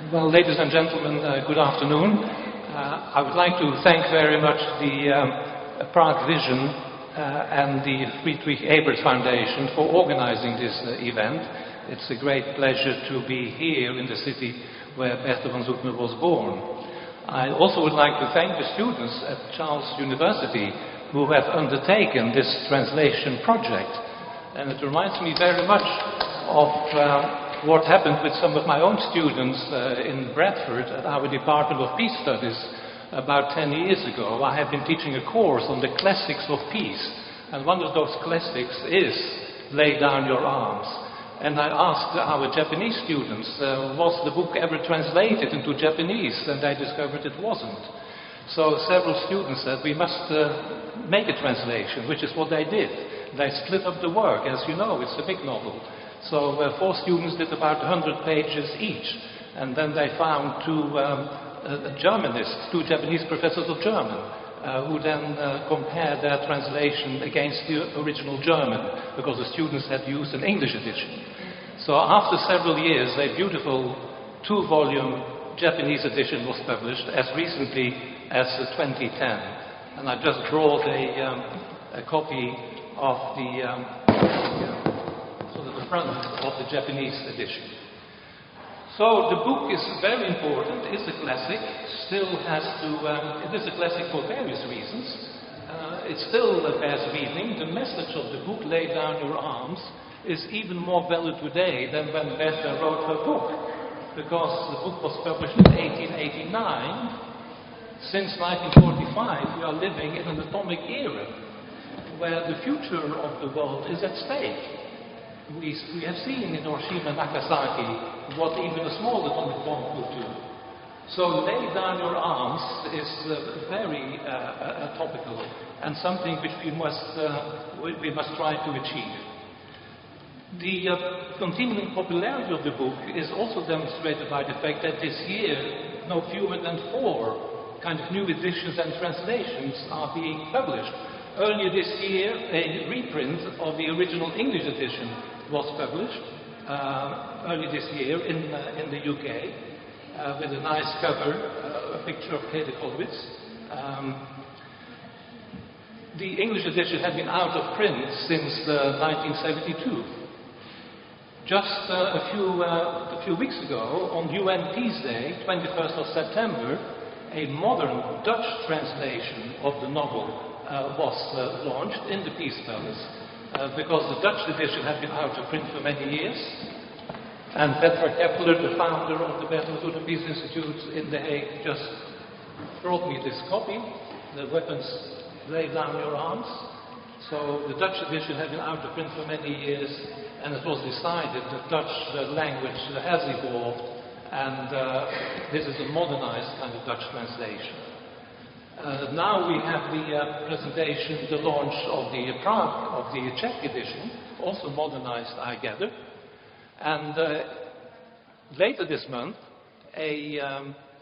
Well, ladies and gentlemen, good afternoon. I would like to thank very much the Prague Vision and the Friedrich Ebert Foundation for organizing this event. It's a great pleasure to be here in the city where Bertha von Suttner was born. I also would like to thank the students at Charles University who have undertaken this translation project. And it reminds me very much of what happened with some of my own students in Bradford at our Department of Peace Studies about 10 years ago. I have been teaching a course on the classics of peace, and one of those classics is Lay Down Your Arms. And I asked our Japanese students, was the book ever translated into Japanese? And I discovered it wasn't. So several students said, we must make a translation, which is what they did. They split up the work. As you know, it's a big novel. So 4 students did about 100 pages each. And then they found two Germanists, 2 Japanese professors of German, who then compared their translation against the original German, because the students had used an English edition. So after several years, a beautiful 2-volume Japanese edition was published as recently as 2010. And I just brought a copy of the front of the Japanese edition. So the book is very important, it's a classic, still has to, it is a classic for various reasons. It still bears reading. The message of the book, Lay Down Your Arms, is even more valid today than when Bertha wrote her book, because the book was published in 1889. Since 1945 we are living in an atomic era, where the future of the world is at stake. We have seen in Hiroshima and Nagasaki what even a small atomic bomb could do. So Lay Down Your Arms is very topical and something which we must try to achieve. The continuing popularity of the book is also demonstrated by the fact that this year no fewer than 4 kind of new editions and translations are being published. Earlier this year, a reprint of the original English edition was published early this year in the UK with a nice cover, a picture of Hague. The English edition had been out of print since 1972. Just a few weeks ago, on UN Peace Day, 21st of September, a modern Dutch translation of the novel was launched in the Peace Palace. Because the Dutch edition had been out of print for many years, and Petra Kepler, the founder of the Bertha von Suttner Peace Institute in The Hague, just brought me this copy, The Weapons Lay Down Your Arms. So the Dutch edition had been out of print for many years, and it was decided that Dutch language has evolved, and this is a modernized kind of Dutch translation. Now we have the presentation, the launch of the Prague, of the Czech edition, also modernized, I gather. And later this month, a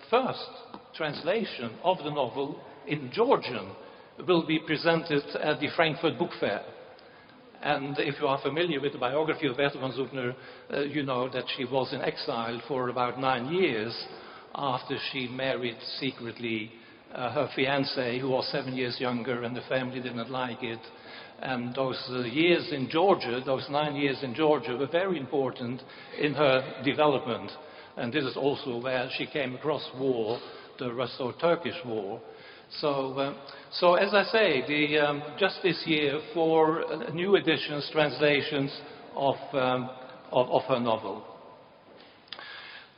first translation of the novel in Georgian will be presented at the Frankfurt Book Fair. And if you are familiar with the biography of Bertha von Suttner, you know that she was in exile for about 9 years after she married secretly her fiancé, who was 7 years younger, and the family didn't like it. And those years in Georgia, those 9 years in Georgia, were very important in her development. And this is also where she came across war, the Russo-Turkish War. So as I say, just this year, 4 new editions, translations of her novel.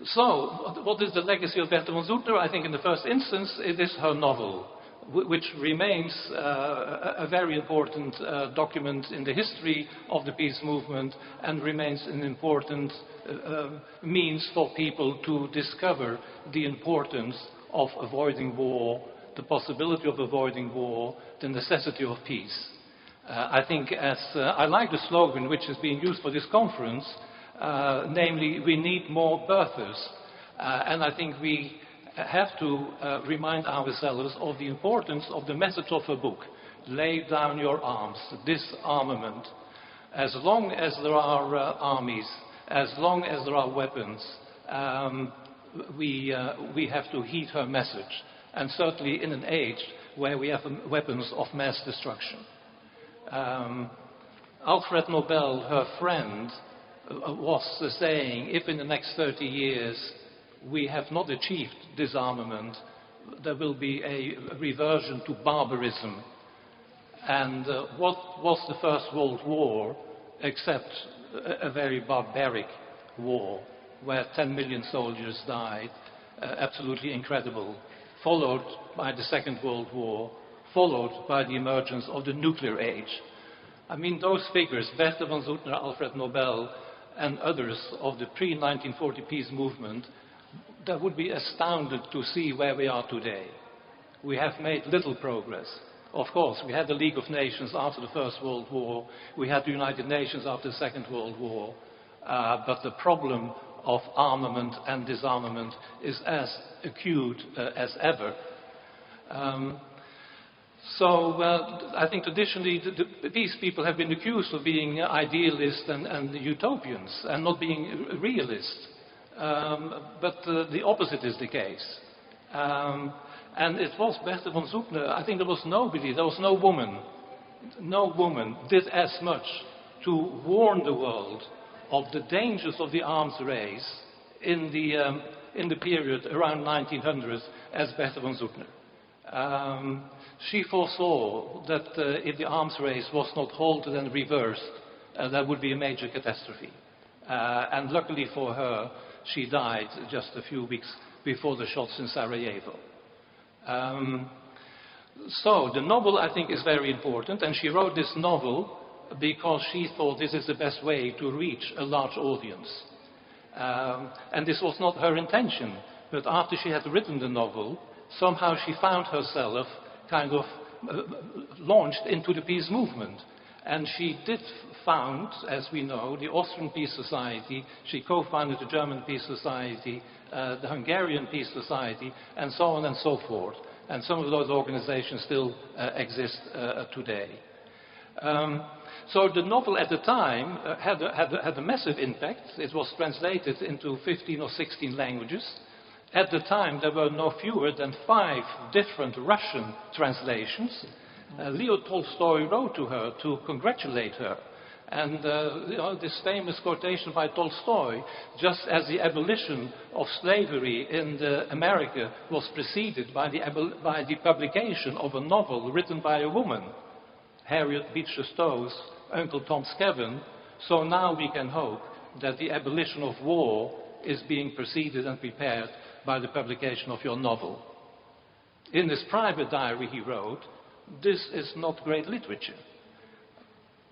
So, what is the legacy of Bertha von Suttner? I think in the first instance it is her novel, which remains a very important document in the history of the peace movement and remains an important means for people to discover the importance of avoiding war, the possibility of avoiding war, the necessity of peace. I think I like the slogan which is being used for this conference, namely, we need more Berthas. And I think we have to remind ourselves of the importance of the message of her book, Lay Down Your Arms, disarmament. As long as there are armies, as long as there are weapons, we have to heed her message, and certainly in an age where we have weapons of mass destruction. Alfred Nobel, her friend, was saying, if in the next 30 years we have not achieved disarmament, there will be a reversion to barbarism. And what was the First World War except a very barbaric war where 10 million soldiers died, absolutely incredible, followed by the Second World War, followed by the emergence of the nuclear age. I mean, those figures, Bertha von Suttner, Alfred Nobel, and others of the pre-1940 peace movement, that would be astounded to see where we are today. We have made little progress. Of course, we had the League of Nations after the First World War, we had the United Nations after the Second World War, but the problem of armament and disarmament is as acute as ever. I think traditionally the peace people have been accused of being idealists and utopians and not being realists. But the opposite is the case. And it was Bertha von Suttner. I think there was no woman did as much to warn the world of the dangers of the arms race in the period around 1900 as Bertha von Suttner. She foresaw that if the arms race was not halted and reversed, there would be a major catastrophe. And luckily for her, she died just a few weeks before the shots in Sarajevo. So the novel, I think, is very important, and she wrote this novel because she thought this is the best way to reach a large audience. And this was not her intention, but after she had written the novel, somehow she found herself kind of launched into the peace movement. And she did found, as we know, the Austrian Peace Society. She co-founded the German Peace Society, the Hungarian Peace Society, and so on and so forth. And some of those organizations still exist today. So the novel at the time had a massive impact. It was translated into 15 or 16 languages. At the time, there were no fewer than 5 different Russian translations. Leo Tolstoy wrote to her to congratulate her. And this famous quotation by Tolstoy, just as the abolition of slavery in America was preceded by the publication of a novel written by a woman, Harriet Beecher Stowe's Uncle Tom's Cabin, so now we can hope that the abolition of war is being preceded and prepared by the publication of your novel. In his private diary he wrote, "This is not great literature."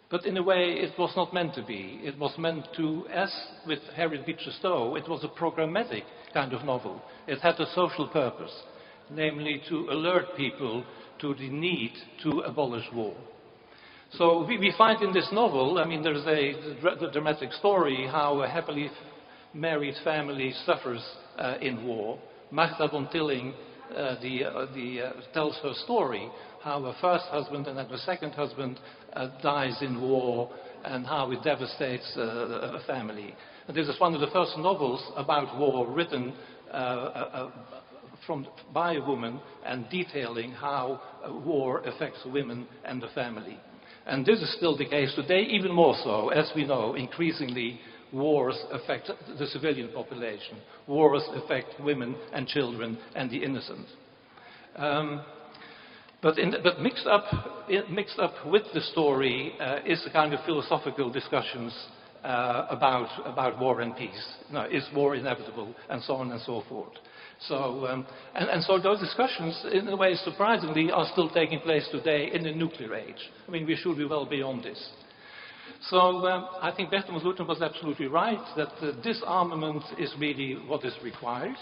But in a way it was not meant to be. It was meant to, as with Harriet Beecher Stowe, it was a programmatic kind of novel. It had a social purpose, namely to alert people to the need to abolish war. So we find in this novel, I mean, there's the dramatic story how a happily married family suffers in war. Martha von Tilling tells her story, how her first husband and then her second husband dies in war, and how it devastates a family. And this is one of the first novels about war written by a woman and detailing how war affects women and the family. And this is still the case today, even more so, as we know, increasingly wars affect the civilian population. Wars affect women and children and the innocent. But mixed up with the story is a kind of philosophical discussions about war and peace. Now, is war inevitable, and so on and so forth. So, so those discussions, in a way, surprisingly, are still taking place today in the nuclear age. I mean, we should be well beyond this. So I think Bertha von Suttner was absolutely right that disarmament is really what is required.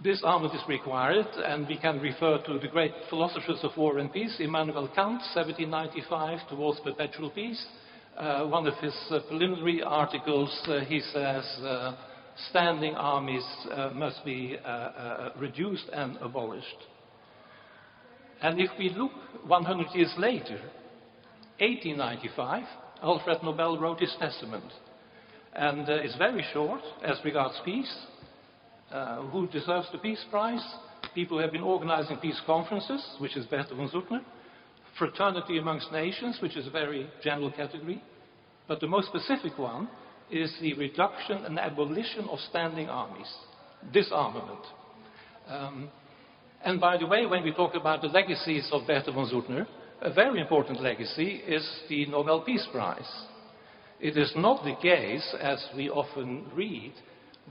Disarmament is required, and we can refer to the great philosophers of war and peace, Immanuel Kant, 1795, Towards Perpetual Peace. One of his preliminary articles, he says, standing armies must be reduced and abolished. And if we look 100 years later, 1895, Alfred Nobel wrote his testament. And it's very short as regards peace. Who deserves the Peace Prize? People who have been organizing peace conferences, which is Bertha von Suttner. Fraternity amongst nations, which is a very general category. But the most specific one is the reduction and abolition of standing armies, disarmament. And by the way, when we talk about the legacies of Bertha von Suttner, a very important legacy is the Nobel Peace Prize. It is not the case, as we often read,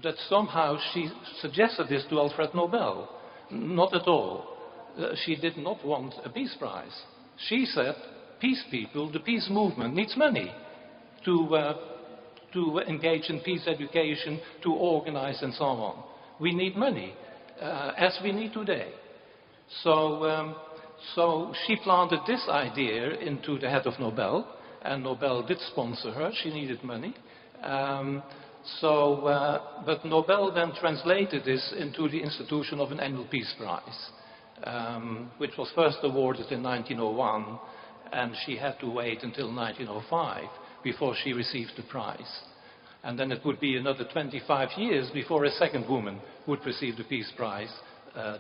that somehow she suggested this to Alfred Nobel. Not at all. She did not want a peace prize. She said, peace people, the peace movement needs money to engage in peace education, to organize and so on. We need money, as we need today. So she planted this idea into the head of Nobel, and Nobel did sponsor her. She needed money. But Nobel then translated this into the institution of an annual peace prize, which was first awarded in 1901, and she had to wait until 1905 before she received the prize. And then it would be another 25 years before a second woman would receive the Peace Prize,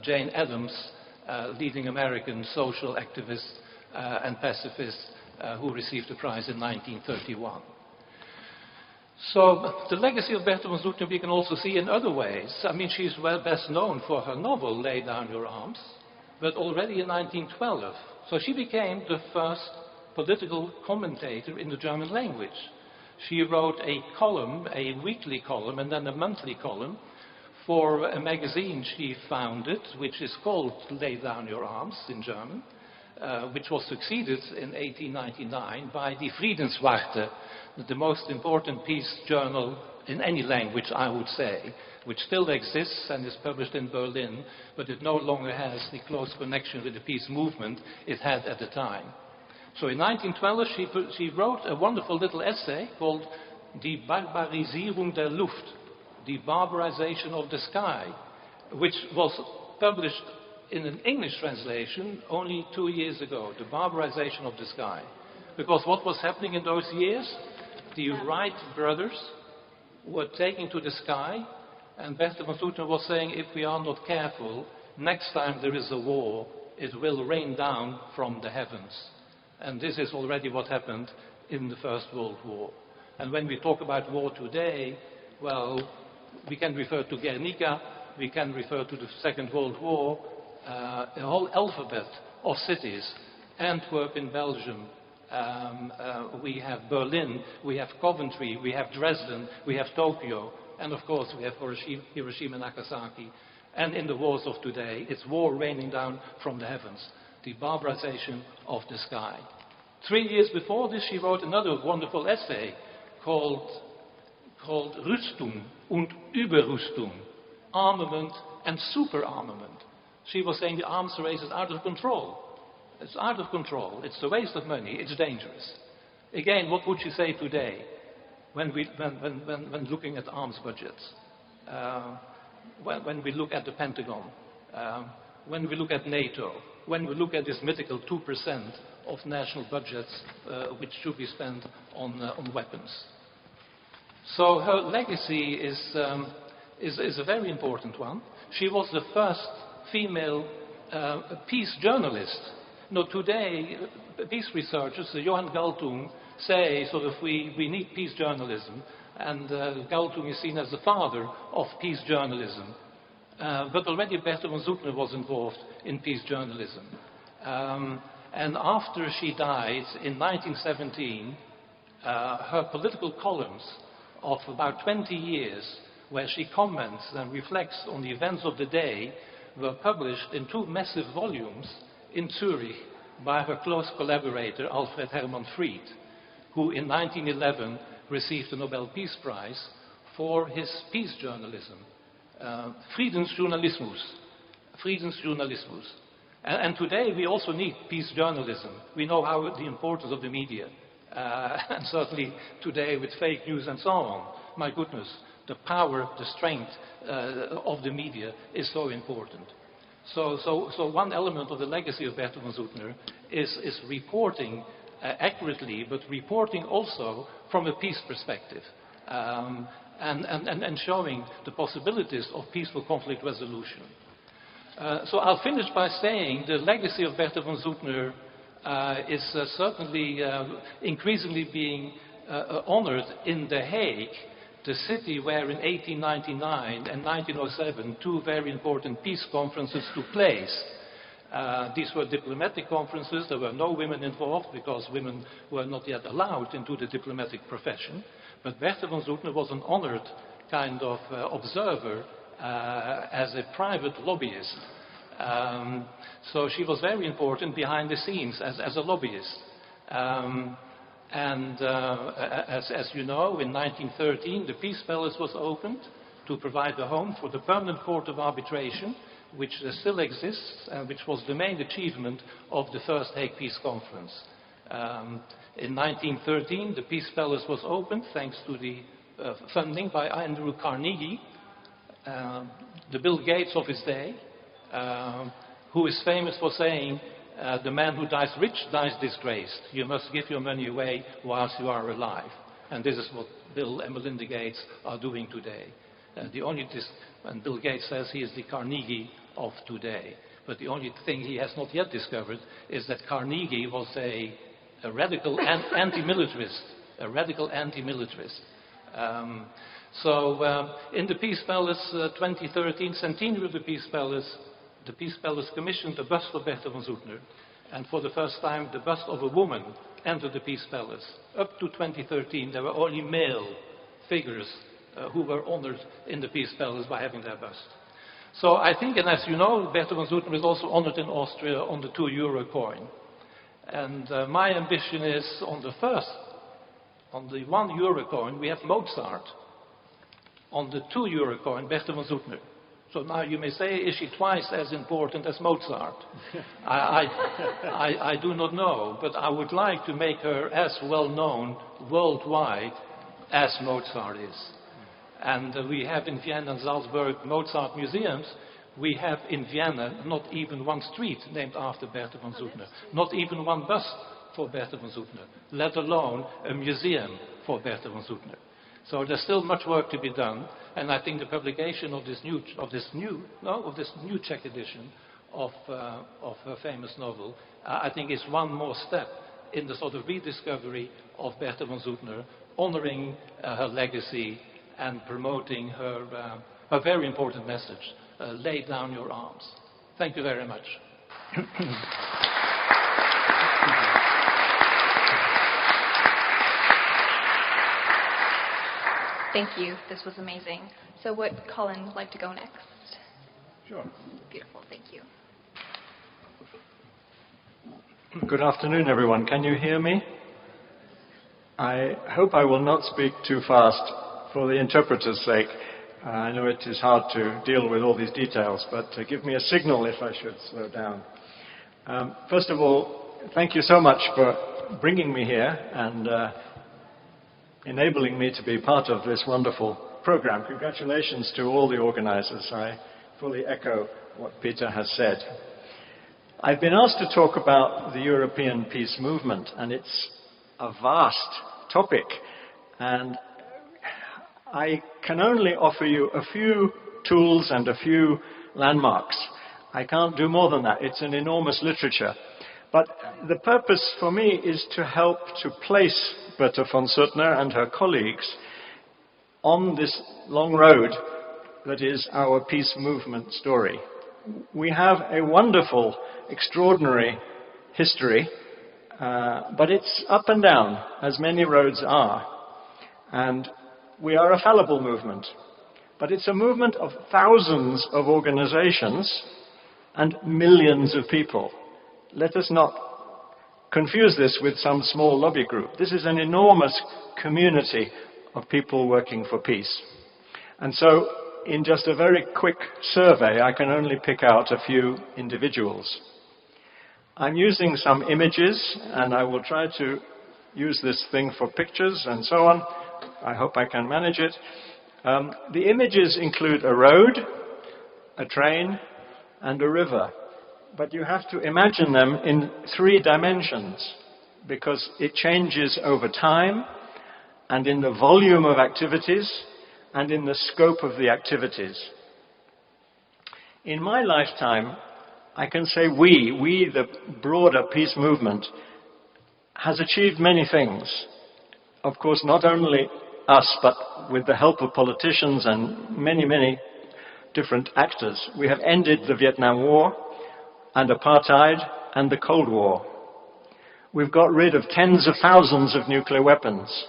Jane Addams, leading American social activist and pacifist, who received the prize in 1931. So the legacy of Bertha von Suttner we can also see in other ways. I mean, she's well best known for her novel, Lay Down Your Arms, but already in 1912. So she became the first political commentator in the German language. She wrote a column, a weekly column, and then a monthly column for a magazine she founded, which is called Lay Down Your Arms in German, which was succeeded in 1899 by Die Friedenswarte, the most important peace journal in any language, I would say, which still exists and is published in Berlin, but it no longer has the close connection with the peace movement it had at the time. So in 1912 she wrote a wonderful little essay called Die Barbarisierung der Luft, the barbarization of the sky, which was published in an English translation only 2 years ago, the barbarization of the sky. Because what was happening in those years? The Wright brothers were taking to the sky, and Bertha von Suttner was saying, if we are not careful, next time there is a war, it will rain down from the heavens. And this is already what happened in the First World War. And when we talk about war today, well, we can refer to Guernica, we can refer to the Second World War, a whole alphabet of cities. Antwerp in Belgium, we have Berlin, we have Coventry, we have Dresden, we have Tokyo, and of course we have Hiroshima and Nagasaki. And in the wars of today, it's war raining down from the heavens, the barbarization of the sky. 3 years before this, she wrote another wonderful essay called Rüstung und Überrüstung, armament and superarmament. She was saying the arms race is out of control. It's out of control. It's a waste of money. It's dangerous. Again, what would she say today when looking at arms budgets? When we look at the Pentagon, when we look at NATO, when we look at this mythical 2% of national budgets which should be spent on weapons. So her legacy is a very important one. She was the first female peace journalist. No, today, peace researchers, Johan Galtung, say sort of we need peace journalism, and Galtung is seen as the father of peace journalism. But already Bertha von Suttner was involved in peace journalism. And after she died in 1917, her political columns of about 20 years, where she comments and reflects on the events of the day, were published in 2 massive volumes in Zurich by her close collaborator Alfred Hermann Fried, who in 1911 received the Nobel Peace Prize for his peace journalism, Friedensjournalismus. And today we also need peace journalism. We know how the importance of the media, and certainly today with fake news and so on. My goodness, the power, the strength of the media is so important. So one element of the legacy of Bertha von Suttner is reporting accurately, but reporting also from a peace perspective. and showing the possibilities of peaceful conflict resolution. So I'll finish by saying the legacy of Bertha von Suttner is certainly increasingly being honored in The Hague, the city where in 1899 and 1907 two very important peace conferences took place. These were diplomatic conferences. There were no women involved because women were not yet allowed into the diplomatic profession. But Bertha von Suttner was an honored kind of observer as a private lobbyist. So she was very important behind the scenes as a lobbyist. As you know, in 1913, the Peace Palace was opened to provide a home for the Permanent Court of Arbitration, which still exists and which was the main achievement of the First Hague Peace Conference. In 1913, the Peace Palace was opened thanks to the funding by Andrew Carnegie, the Bill Gates of his day, who is famous for saying, the man who dies rich dies disgraced. You must give your money away whilst you are alive. And this is what Bill and Melinda Gates are doing today. And Bill Gates says he is the Carnegie of today. But the only thing he has not yet discovered is that Carnegie was a radical anti-militarist. A radical anti-militarist. In the Peace Palace 2013 centenary of the Peace Palace commissioned a bust of Bertha von Suttner, and for the first time the bust of a woman entered the Peace Palace. Up to 2013 there were only male figures who were honored in the Peace Palace by having their bust. So I think, and as you know, Bertha von Suttner is also honored in Austria on the €2 coin. And my ambition is on the €1 coin we have Mozart. On the €2 coin, Bertha von Suttner. So now you may say, is she twice as important as Mozart? I do not know, but I would like to make her as well known worldwide as Mozart is. And we have in Vienna and Salzburg Mozart museums. We have in Vienna not even one street named after Bertha von Suttner, not even one bust for Bertha von Suttner, let alone a museum for Bertha von Suttner. So there's still much work to be done, and I think the publication of this new Czech edition of her famous novel, I think is one more step in the sort of rediscovery of Bertha von Suttner, honoring her legacy and promoting her very important message: lay down your arms. Thank you very much. Thank you. This was amazing. So would Colin like to go next? Sure. Beautiful. Thank you. Good afternoon, everyone. Can you hear me? I hope I will not speak too fast for the interpreter's sake. I know it is hard to deal with all these details, but give me a signal if I should slow down. First of all, thank you so much for bringing me here and enabling me to be part of this wonderful program. Congratulations to all the organizers. I fully echo what Peter has said. I've been asked to talk about the European peace movement, and it's a vast topic, and I can only offer you a few tools and a few landmarks. I can't do more than that. It's an enormous literature. But the purpose for me is to help to place Bertha von Suttner and her colleagues on this long road that is our peace movement story. We have a wonderful, extraordinary history, but it's up and down, as many roads are. And we are a fallible movement, but it's a movement of thousands of organizations and millions of people. Let us not confuse this with some small lobby group. This is an enormous community of people working for peace. And so, in just a very quick survey, I can only pick out a few individuals. I'm using some images, and I will try to use this thing for pictures and so on. I hope I can manage it. The images include a road, a train, and a river. But you have to imagine them in 3 dimensions, because it changes over time, and in the volume of activities, and in the scope of the activities. In my lifetime, I can say we, the broader peace movement, has achieved many things. Of course, not only us, but with the help of politicians and many, many different actors. We have ended the Vietnam War and apartheid and the Cold War. We've got rid of tens of thousands of nuclear weapons.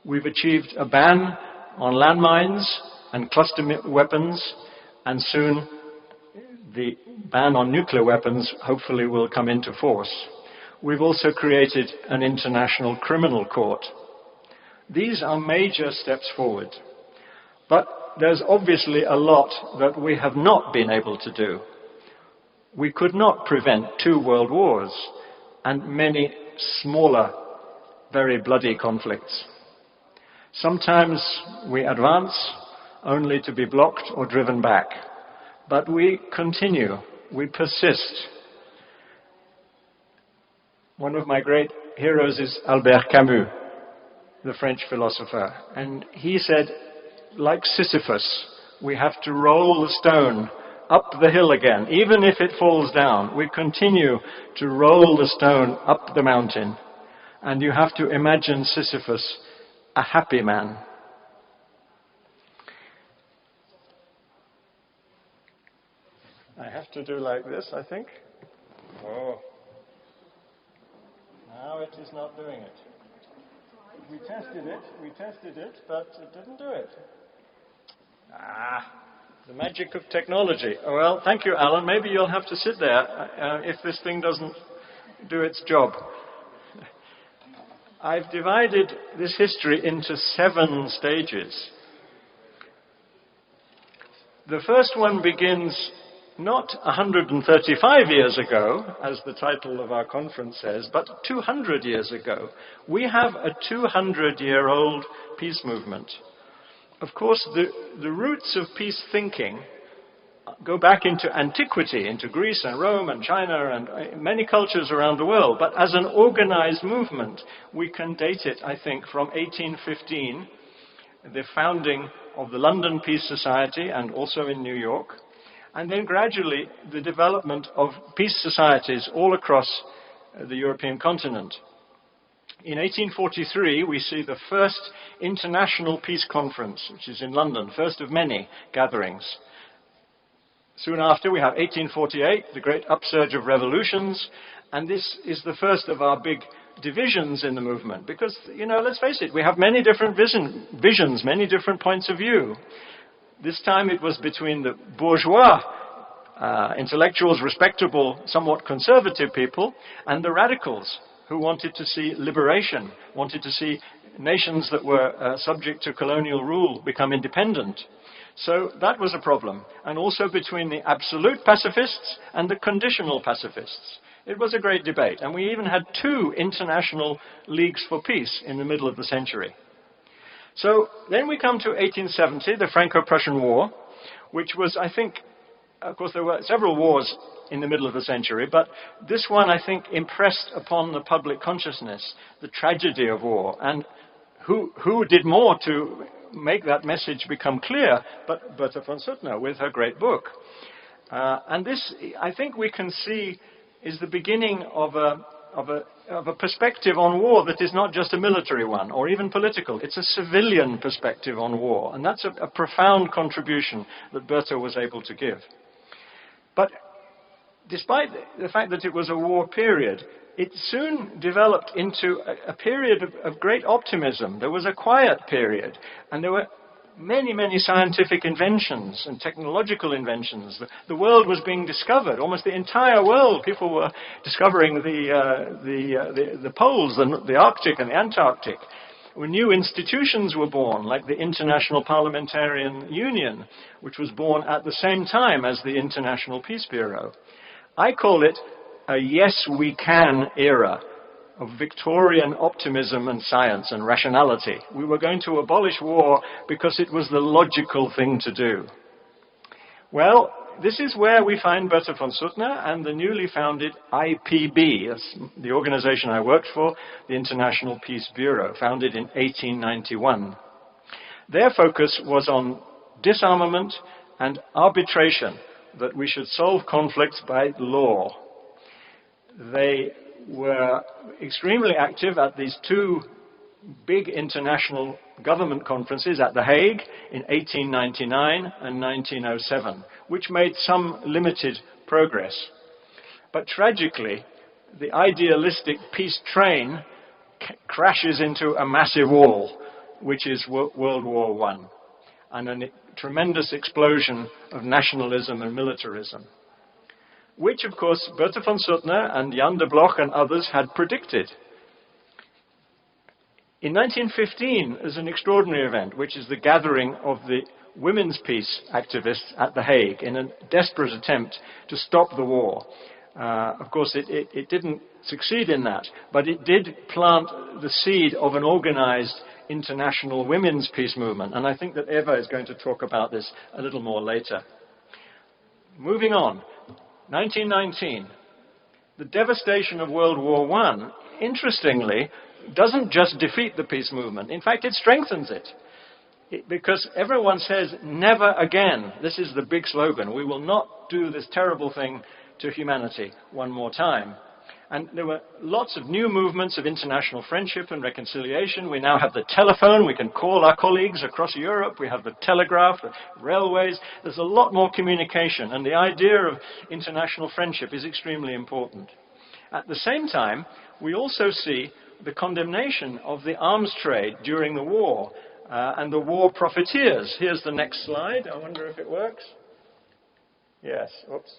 We've achieved a ban on landmines and cluster weapons, and soon the ban on nuclear weapons hopefully will come into force. We've also created an international criminal court. These are major steps forward. But there's obviously a lot that we have not been able to do. We could not prevent 2 world wars and many smaller, very bloody conflicts. Sometimes we advance only to be blocked or driven back. But we continue, we persist. One of my great heroes is Albert Camus, the French philosopher. And he said, like Sisyphus, we have to roll the stone up the hill again. Even if it falls down, we continue to roll the stone up the mountain. And you have to imagine Sisyphus a happy man. I have to do like this, I think. Oh. Now it is not doing it. We tested it, but it didn't do it. The magic of technology. Oh, well, thank you, Alan. Maybe you'll have to sit there if this thing doesn't do its job. I've divided this history into 7 stages. The first one begins not 135 years ago, as the title of our conference says, but 200 years ago. We have a 200-year-old peace movement. Of course, the roots of peace thinking go back into antiquity, into Greece and Rome and China and many cultures around the world. But as an organized movement, we can date it, I think, from 1815, the founding of the London Peace Society and also in New York. And then gradually the development of peace societies all across the European continent. In 1843, we see the first International Peace Conference, which is in London, first of many gatherings. Soon after, we have 1848, the great upsurge of revolutions, and this is the first of our big divisions in the movement. Because, let's face it, we have many different visions, many different points of view. This time it was between the bourgeois, intellectuals, respectable, somewhat conservative people, and the radicals who wanted to see liberation, wanted to see nations that were subject to colonial rule become independent. So that was a problem. And also between the absolute pacifists and the conditional pacifists. It was a great debate. And we even had 2 international leagues for peace in the middle of the century. So then we come to 1870, the Franco-Prussian War, which was, I think, of course there were several wars in the middle of the century, but this one, I think, impressed upon the public consciousness the tragedy of war. And who did more to make that message become clear but Bertha von Suttner with her great book. And this, I think we can see, is the beginning of a perspective on war that is not just a military one or even political. It's a civilian perspective on war. And that's a profound contribution that Bertha was able to give. But despite the fact that it was a war period, it soon developed into a period of great optimism. There was a quiet period, and there were many, many scientific inventions and technological inventions. The world was being discovered. Almost the entire world, people were discovering the poles, the Arctic and the Antarctic. New institutions were born, like the International Parliamentarian Union, which was born at the same time as the International Peace Bureau. I call it a yes we can era of Victorian optimism and science and rationality. We were going to abolish war because it was the logical thing to do. Well, this is where we find Bertha von Suttner and the newly founded IPB, that's the organization I worked for, the International Peace Bureau, founded in 1891. Their focus was on disarmament and arbitration, that we should solve conflicts by law. They were extremely active at these two big international government conferences at The Hague in 1899 and 1907, which made some limited progress. But tragically, the idealistic peace train crashes into a massive wall, which is World War I, and a tremendous explosion of nationalism and militarism, which, of course, Bertha von Suttner and Jan de Bloch and others had predicted. In 1915, there's an extraordinary event, which is the gathering of the women's peace activists at The Hague in a desperate attempt to stop the war. Of course, it didn't succeed in that, but it did plant the seed of an organized international women's peace movement, and I think that Eva is going to talk about this a little more later. Moving on, 1919, the devastation of World War I, interestingly, doesn't just defeat the peace movement. In fact, it strengthens it. Because everyone says, never again. This is the big slogan. We will not do this terrible thing to humanity one more time. And there were lots of new movements of international friendship and reconciliation. We now have the telephone. We can call our colleagues across Europe. We have the telegraph, the railways. There's a lot more communication. And the idea of international friendship is extremely important. At the same time, we also see the condemnation of the arms trade during the war and the war profiteers. Here's the next slide. I wonder if it works. Yes, oops,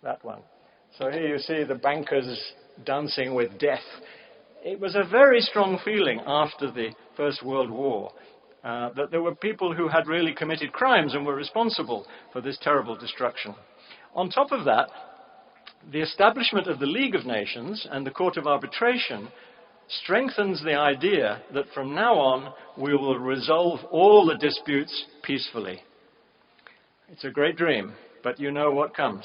that one. So here you see the bankers dancing with death. It was a very strong feeling after the First World War that there were people who had really committed crimes and were responsible for this terrible destruction. On top of that, the establishment of the League of Nations and the Court of Arbitration strengthens the idea that from now on we will resolve all the disputes peacefully. It's a great dream, but you know what comes.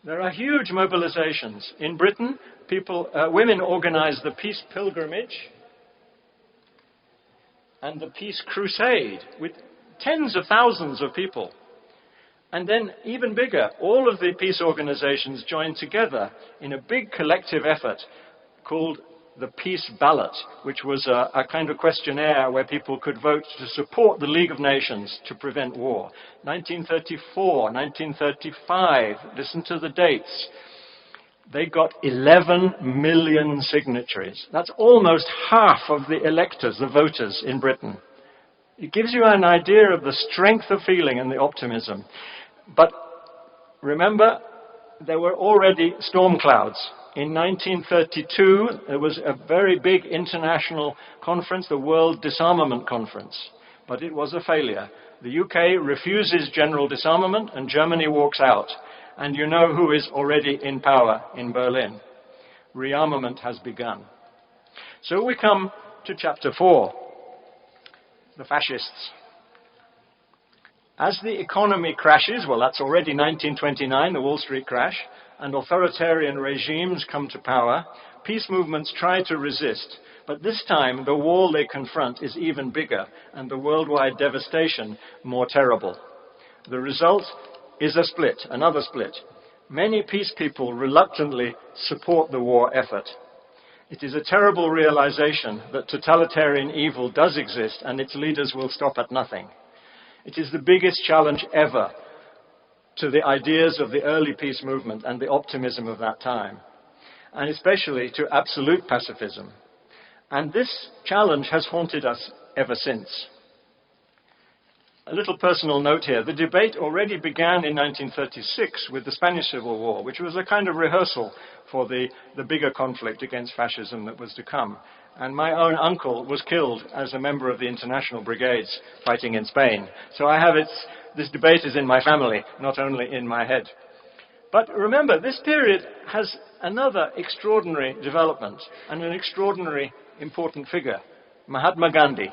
There are huge mobilizations. In Britain, women organize the Peace Pilgrimage and the Peace Crusade with tens of thousands of people. And then, even bigger, all of the peace organizations joined together in a big collective effort called the Peace Ballot, which was a kind of questionnaire where people could vote to support the League of Nations to prevent war. 1934, 1935, listen to the dates. They got 11 million signatories. That's almost half of the electors, the voters in Britain. It gives you an idea of the strength of feeling and the optimism. But remember, there were already storm clouds. In 1932, there was a very big international conference, the World Disarmament Conference, but it was a failure. The UK refuses general disarmament and Germany walks out. And you know who is already in power in Berlin. Rearmament has begun. So we come to chapter 4, the fascists. As the economy crashes, well, that's already 1929, the Wall Street crash, and authoritarian regimes come to power, peace movements try to resist. But this time, the wall they confront is even bigger, and the worldwide devastation more terrible. The result is a split, another split. Many peace people reluctantly support the war effort. It is a terrible realization that totalitarian evil does exist, and its leaders will stop at nothing. It is the biggest challenge ever to the ideas of the early peace movement and the optimism of that time, and especially to absolute pacifism. And this challenge has haunted us ever since. A little personal note here. The debate already began in 1936 with the Spanish Civil War, which was a kind of rehearsal for the bigger conflict against fascism that was to come. And my own uncle was killed as a member of the international brigades fighting in Spain. So this debate is in my family, not only in my head. But remember, this period has another extraordinary development and an extraordinary important figure, Mahatma Gandhi.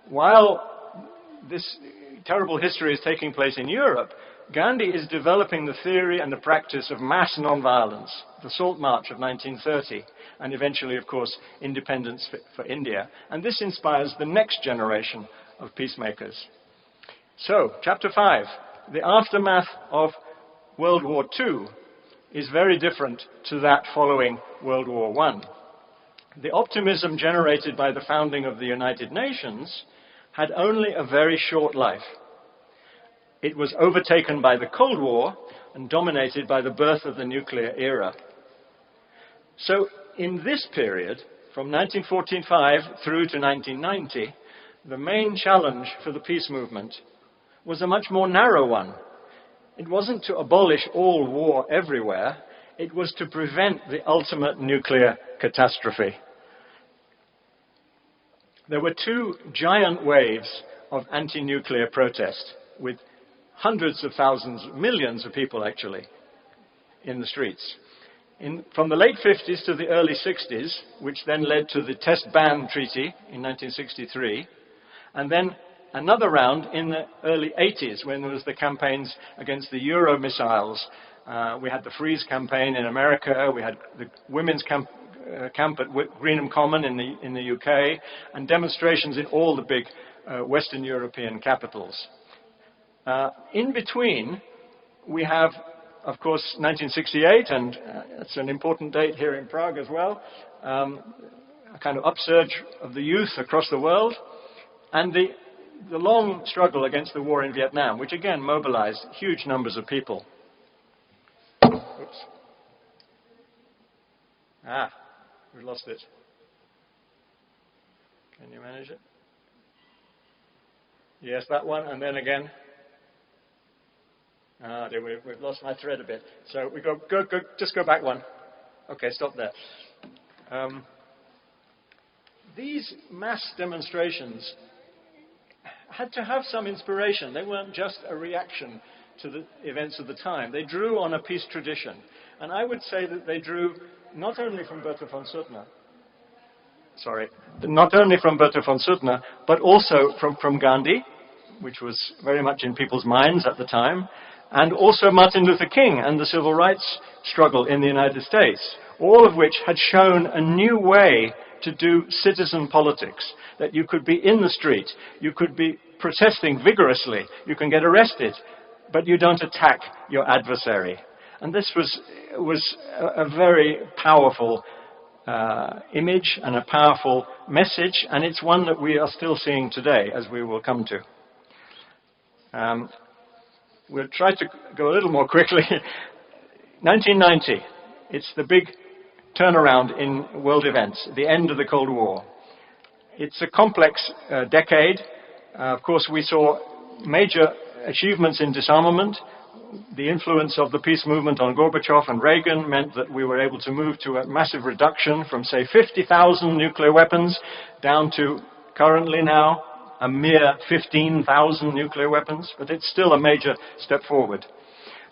While this terrible history is taking place in Europe, Gandhi is developing the theory and the practice of mass nonviolence, the Salt March of 1930, and eventually, of course, independence for India. And this inspires the next generation of peacemakers. So, Chapter 5, the aftermath of World War II is very different to that following World War I. The optimism generated by the founding of the United Nations had only a very short life. It was overtaken by the Cold War and dominated by the birth of the nuclear era. So in this period, from 1945 through to 1990, the main challenge for the peace movement was a much more narrow one. It wasn't to abolish all war everywhere, it was to prevent the ultimate nuclear catastrophe. There were two giant waves of anti-nuclear protest, with hundreds of thousands, millions of people actually, in the streets. From the late 50s to the early 60s, which then led to the Test Ban Treaty in 1963, and then another round in the early 80s when there was the campaigns against the Euro missiles. We had the Freeze campaign in America, we had the women's camp at Greenham Common in the UK, and demonstrations in all the big Western European capitals. In between, we have, of course, 1968, and it's an important date here in Prague as well, a kind of upsurge of the youth across the world, and the long struggle against the war in Vietnam, which again mobilized huge numbers of people. Oops. We've lost it. Can you manage it? Yes, that one, and then again. We've lost my thread a bit. So we just go back one. Okay, stop there. These mass demonstrations had to have some inspiration. They weren't just a reaction to the events of the time. They drew on a peace tradition. And I would say that they drew not only from Bertha von Suttner, but also from Gandhi, which was very much in people's minds at the time, and also Martin Luther King and the civil rights struggle in the United States, all of which had shown a new way to do citizen politics, that you could be in the street, you could be protesting vigorously, you can get arrested, but you don't attack your adversary. And this was a very powerful image and a powerful message, and it's one that we are still seeing today, as we will come to. We'll try to go a little more quickly. 1990, it's the big turnaround in world events, the end of the Cold War. It's a complex decade. Of course, we saw major achievements in disarmament. The influence of the peace movement on Gorbachev and Reagan meant that we were able to move to a massive reduction from, say, 50,000 nuclear weapons down to currently now a mere 15,000 nuclear weapons, but it's still a major step forward.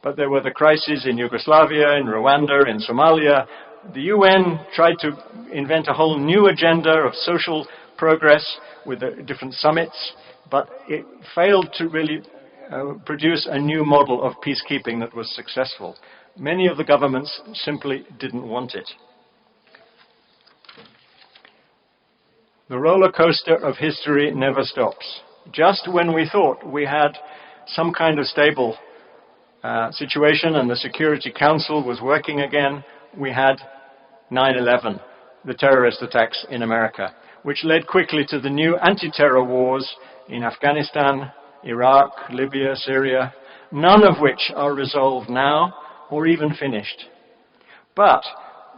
But there were the crises in Yugoslavia, in Rwanda, in Somalia. The UN tried to invent a whole new agenda of social progress with different summits, but it failed to really produce a new model of peacekeeping that was successful. Many of the governments simply didn't want it. The roller coaster of history never stops. Just when we thought we had some kind of stable situation and the Security Council was working again, we had 9/11, the terrorist attacks in America, which led quickly to the new anti-terror wars in Afghanistan, Iraq, Libya, Syria, none of which are resolved now or even finished. But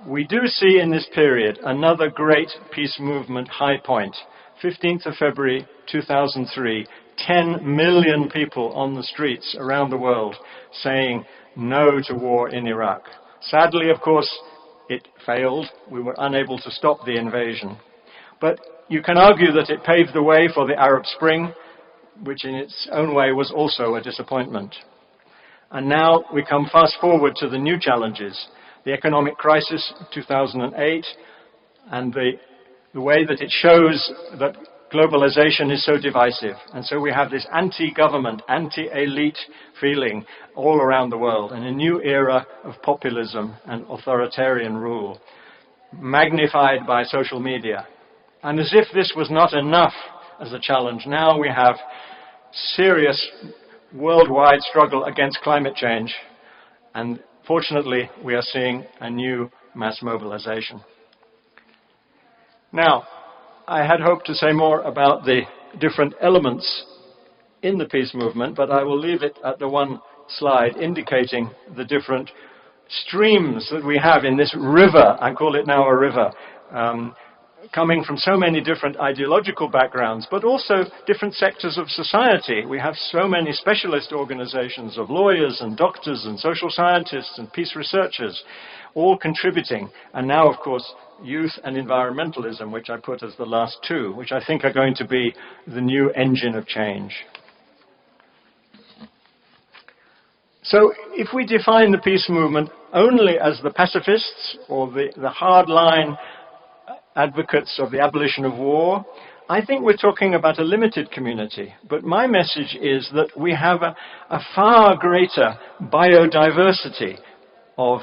we do see in this period another great peace movement high point. 15th of February 2003, 10 million people on the streets around the world saying no to war in Iraq. Sadly, of course, it failed. We were unable to stop the invasion. But you can argue that it paved the way for the Arab Spring, which in its own way was also a disappointment. And now we come fast forward to the new challenges. The economic crisis of 2008 and the way that it shows that globalization is so divisive. And so we have this anti-government, anti-elite feeling all around the world, and a new era of populism and authoritarian rule, magnified by social media. And as if this was not enough as a challenge, now we have serious worldwide struggle against climate change. And fortunately, we are seeing a new mass mobilization. Now, I had hoped to say more about the different elements in the peace movement, but I will leave it at the one slide indicating the different streams that we have in this river. I call it now a river, coming from so many different ideological backgrounds, but also different sectors of society. We have so many specialist organizations of lawyers and doctors and social scientists and peace researchers, all contributing. And now, of course, youth and environmentalism, which I put as the last two, which I think are going to be the new engine of change. So if we define the peace movement only as the pacifists or the hardline advocates of the abolition of war, I think we're talking about a limited community. But my message is that we have a far greater biodiversity of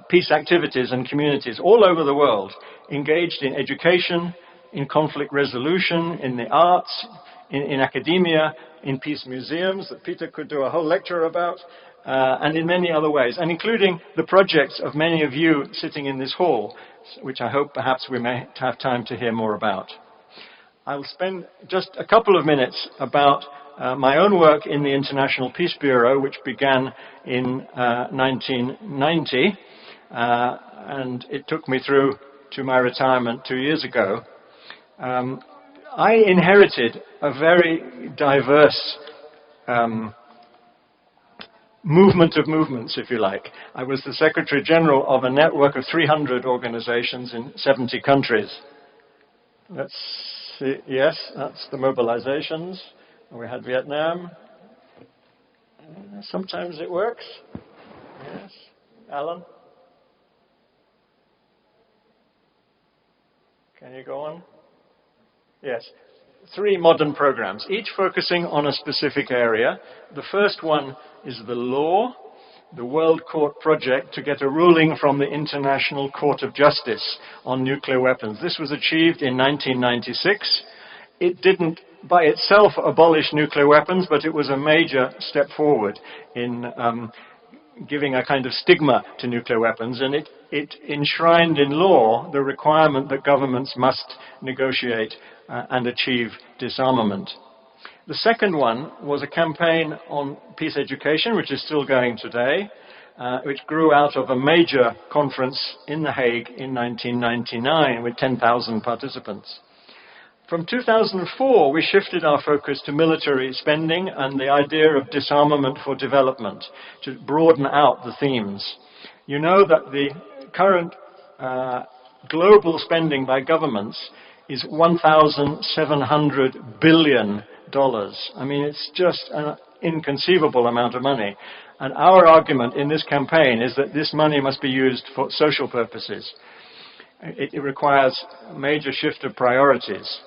peace activities and communities all over the world, engaged in education, in conflict resolution, in the arts, in academia, in peace museums that Peter could do a whole lecture about, and in many other ways, and including the projects of many of you sitting in this hall, which I hope perhaps we may have time to hear more about. I will spend just a couple of minutes about my own work in the International Peace Bureau, which began in 1990, and it took me through to my retirement 2 years ago. I inherited a very diverse movement of movements, if you like. I was the Secretary General of a network of 300 organizations in 70 countries. Let's see. Yes, that's the mobilizations. We had Vietnam. Sometimes it works. Yes. Alan? Can you go on? Yes. 3 modern programs, each focusing on a specific area. The first one is the law, the World Court Project to get a ruling from the International Court of Justice on nuclear weapons. This was achieved in 1996. It didn't by itself abolish nuclear weapons, but it was a major step forward in giving a kind of stigma to nuclear weapons, and it enshrined in law the requirement that governments must negotiate and achieve disarmament. The second one was a campaign on peace education, which is still going today, which grew out of a major conference in The Hague in 1999 with 10,000 participants. From 2004, we shifted our focus to military spending and the idea of disarmament for development to broaden out the themes. You know that the current global spending by governments is $1,700 billion. I mean, it's just an inconceivable amount of money. And our argument in this campaign is that this money must be used for social purposes. It requires a major shift of priorities.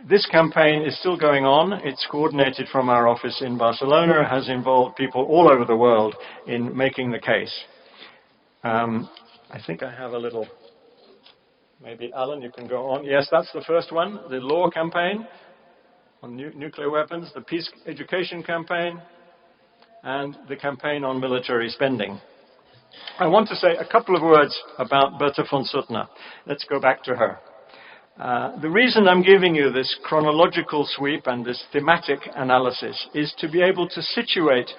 This campaign is still going on. It's coordinated from our office in Barcelona, has involved people all over the world in making the case. I think I have a little, maybe Alan, you can go on. Yes, that's the first one, the law campaign on nuclear weapons, the peace education campaign, and the campaign on military spending. I want to say a couple of words about Bertha von Suttner. Let's go back to her. The reason I'm giving you this chronological sweep and this thematic analysis is to be able to situate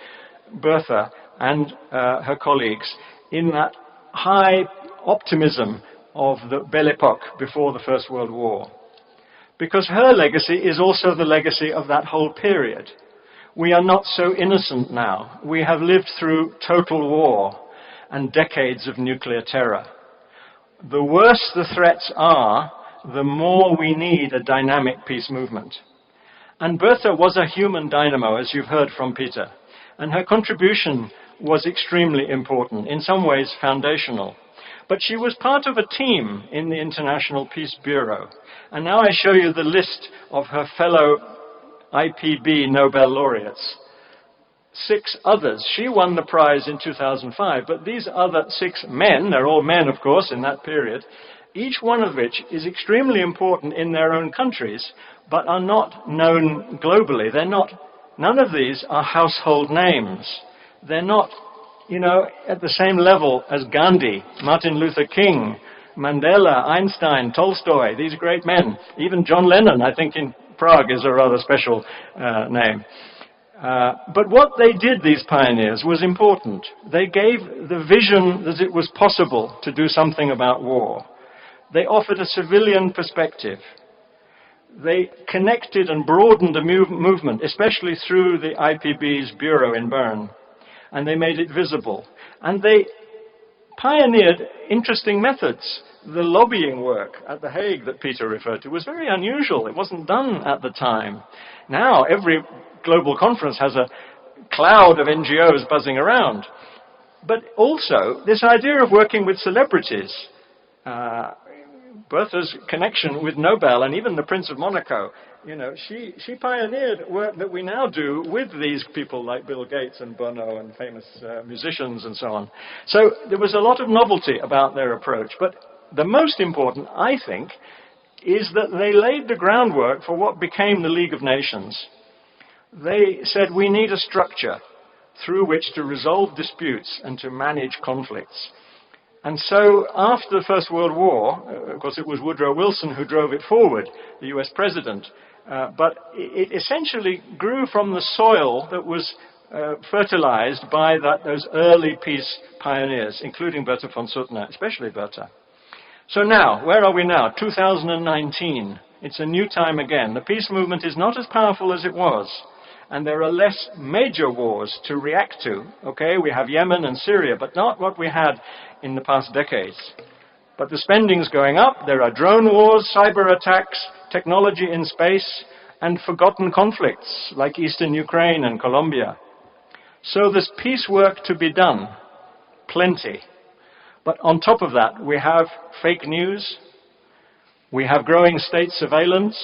Bertha and her colleagues in that high optimism of the Belle Époque before the First World War. Because her legacy is also the legacy of that whole period. We are not so innocent now. We have lived through total war and decades of nuclear terror. The worse the threats are, the more we need a dynamic peace movement. And Bertha was a human dynamo, as you've heard from Peter. And her contribution was extremely important, in some ways foundational. But she was part of a team in the International Peace Bureau. And now I show you the list of her fellow IPB Nobel laureates. 6 others. She won the prize in 2005, but these other 6 men, they're all men, of course, in that period, each one of which is extremely important in their own countries, but are not known globally. None of these are household names. They're not, at the same level as Gandhi, Martin Luther King, Mandela, Einstein, Tolstoy, these great men. Even John Lennon, I think, in Prague is a rather special name. But what they did, these pioneers, was important. They gave the vision that it was possible to do something about war. They offered a civilian perspective. They connected and broadened the movement, especially through the IPB's bureau in Bern. And they made it visible. And they pioneered interesting methods. The lobbying work at The Hague that Peter referred to was very unusual. It wasn't done at the time. Now, every global conference has a cloud of NGOs buzzing around. But also, this idea of working with celebrities, Bertha's connection with Nobel and even the Prince of Monaco, she pioneered work that we now do with these people like Bill Gates and Bono and famous musicians and so on. So there was a lot of novelty about their approach. But the most important, I think, is that they laid the groundwork for what became the League of Nations. They said we need a structure through which to resolve disputes and to manage conflicts. And so after the First World War, of course it was Woodrow Wilson who drove it forward, the US president, but it essentially grew from the soil that was fertilized by those early peace pioneers, including Bertha von Suttner, especially Bertha. So now, where are we now? 2019. It's a new time again. The peace movement is not as powerful as it was. And there are less major wars to react to. Okay, we have Yemen and Syria, but not what we had in the past decades. But the spending's going up. There are drone wars, cyber attacks, technology in space, and forgotten conflicts like eastern Ukraine and Colombia. So there's peace work to be done. Plenty. But on top of that, we have fake news. We have growing state surveillance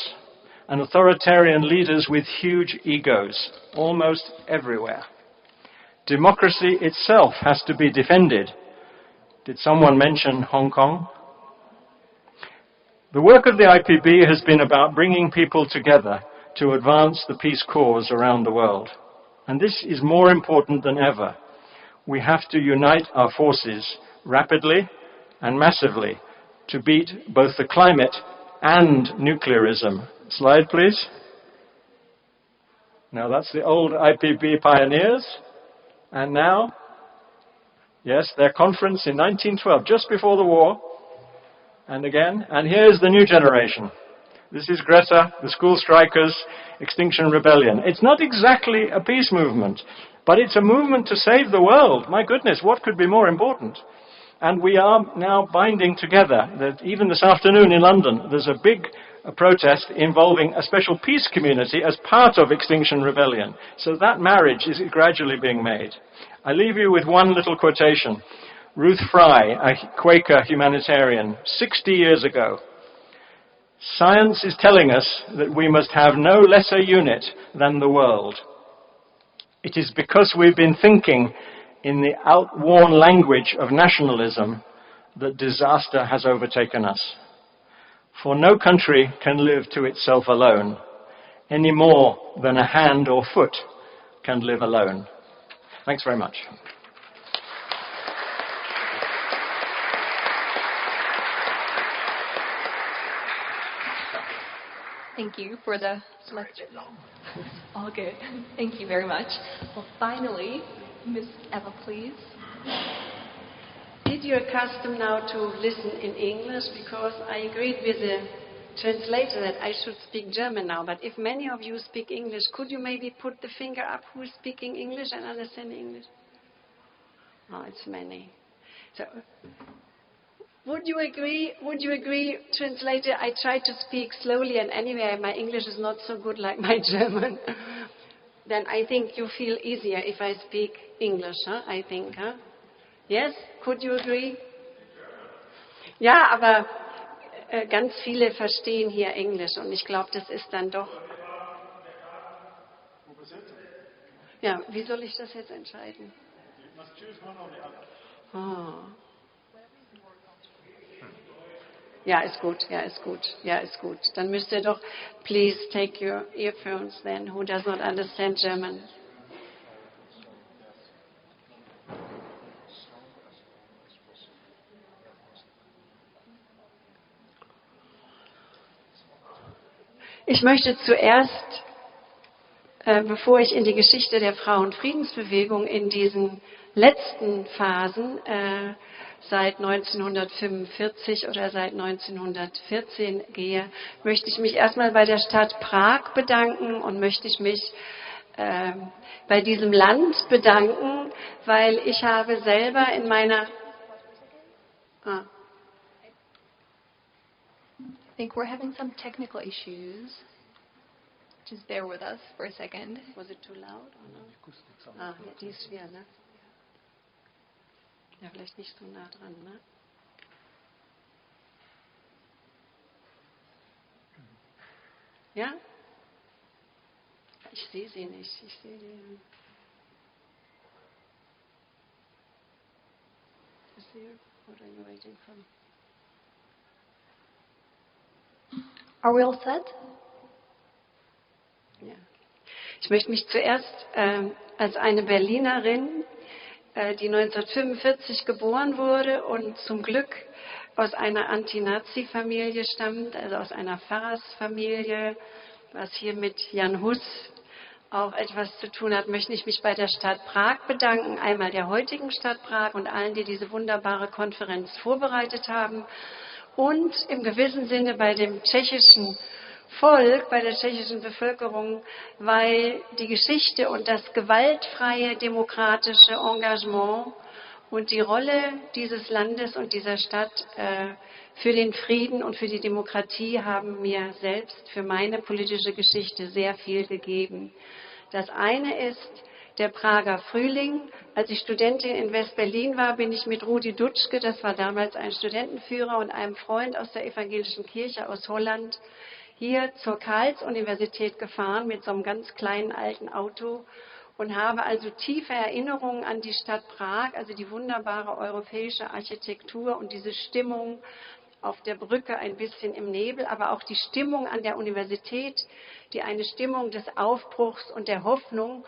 and authoritarian leaders with huge egos, almost everywhere. Democracy itself has to be defended. Did someone mention Hong Kong? The work of the IPB has been about bringing people together to advance the peace cause around the world. And this is more important than ever. We have to unite our forces rapidly and massively to beat both the climate and nuclearism. Slide, please. Now, that's the old IPB pioneers. And now, yes, their conference in 1912, just before the war. And again, and here's the new generation. This is Greta, the school strikers, Extinction Rebellion. It's not exactly a peace movement, but it's a movement to save the world. My goodness, what could be more important? And we are now binding together. Even this afternoon in London, there's a big protest involving a special peace community as part of Extinction Rebellion. So that marriage is gradually being made. I leave you with one little quotation. Ruth Fry, a Quaker humanitarian, 60 years ago. Science is telling us that we must have no lesser unit than the world. It is because we've been thinking in the outworn language of nationalism that disaster has overtaken us. For no country can live to itself alone, any more than a hand or foot can live alone. Thanks very much. Thank you for the lecture. All good. Thank you very much. Well, finally, Ms. Eva, please. Is it your custom now to listen in English? Because I agreed with the translator that I should speak German now. But if many of you speak English, could you maybe put the finger up who is speaking English and understanding English? Oh, it's many. So, would you agree, translator? I try to speak slowly, and anyway, my English is not so good like my German. Then I think you feel easier if I speak English, huh? I think, huh? Yes? Could you agree? Ja, aber ganz viele verstehen hier Englisch und ich glaube, das ist dann doch... Ja, wie soll ich das jetzt entscheiden? Oh. Ja, ist gut, ja, ist gut, ja, ist gut. Dann müsst ihr doch, please take your earphones then, who does not understand German. Ich möchte zuerst, bevor ich in die Geschichte der Frauenfriedensbewegung in diesen letzten Phasen seit 1945 oder seit 1914 gehe, möchte ich mich erstmal bei der Stadt Prag bedanken und möchte ich mich bei diesem Land bedanken, weil ich habe selber in meiner... I think we're having some technical issues. Just bear with us for a second. Was it too loud? Or no? Ja, die ist schwer, ne? Ja, vielleicht nicht so nah dran, ne? Ja? Ich sehe sie nicht. Ich sehe die. Is there? What are you waiting for? Are we all set? Ja. Ich möchte mich zuerst als eine Berlinerin, die 1945 geboren wurde und zum Glück aus einer Anti-Nazi-Familie stammt, also aus einer Pfarrersfamilie, was hier mit Jan Hus auch etwas zu tun hat, möchte ich mich bei der Stadt Prag bedanken, einmal der heutigen Stadt Prag und allen, die diese wunderbare Konferenz vorbereitet haben und im gewissen Sinne bei dem tschechischen Volk, bei der tschechischen Bevölkerung, weil die Geschichte und das gewaltfreie demokratische Engagement und die Rolle dieses Landes und dieser Stadt für den Frieden und für die Demokratie haben mir selbst für meine politische Geschichte sehr viel gegeben. Das eine ist der Prager Frühling. Als ich Studentin in West-Berlin war, bin ich mit Rudi Dutschke, das war damals ein Studentenführer, und einem Freund aus der evangelischen Kirche aus Holland, hier zur Karls-Universität gefahren mit so einem ganz kleinen alten Auto und habe also tiefe Erinnerungen an die Stadt Prag, also die wunderbare europäische Architektur und diese Stimmung auf der Brücke ein bisschen im Nebel, aber auch die Stimmung an der Universität, die eine Stimmung des Aufbruchs und der Hoffnung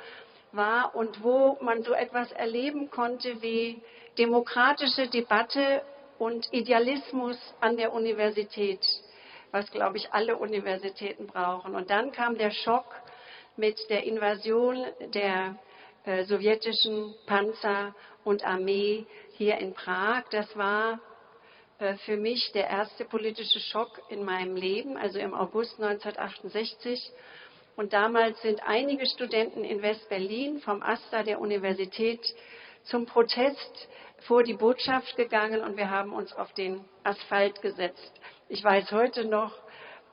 war und wo man so etwas erleben konnte wie demokratische Debatte und Idealismus an der Universität, was, glaube ich, alle Universitäten brauchen. Und dann kam der Schock mit der Invasion der sowjetischen Panzer und Armee hier in Prag. Das war für mich der erste politische Schock in meinem Leben, also im August 1968. Und damals sind einige Studenten in West-Berlin vom AStA der Universität zum Protest vor die Botschaft gegangen und wir haben uns auf den Asphalt gesetzt. Ich weiß heute noch,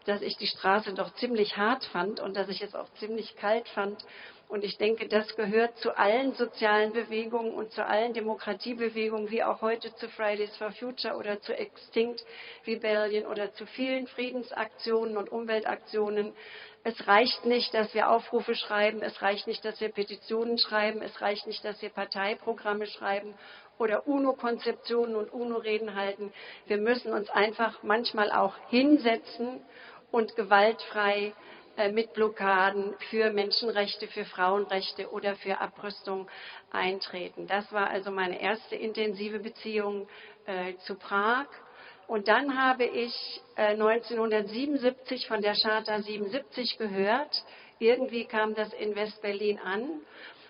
dass ich die Straße doch ziemlich hart fand und dass ich es auch ziemlich kalt fand. Und ich denke, das gehört zu allen sozialen Bewegungen und zu allen Demokratiebewegungen, wie auch heute zu Fridays for Future oder zu Extinct Rebellion oder zu vielen Friedensaktionen und Umweltaktionen. Es reicht nicht, dass wir Aufrufe schreiben, es reicht nicht, dass wir Petitionen schreiben, es reicht nicht, dass wir Parteiprogramme schreiben oder UNO-Konzeptionen und UNO-Reden halten. Wir müssen uns einfach manchmal auch hinsetzen und gewaltfrei mit Blockaden für Menschenrechte, für Frauenrechte oder für Abrüstung eintreten. Das war also meine erste intensive Beziehung zu Prag. Und dann habe ich 1977 von der Charta 77 gehört. Irgendwie kam das in West-Berlin an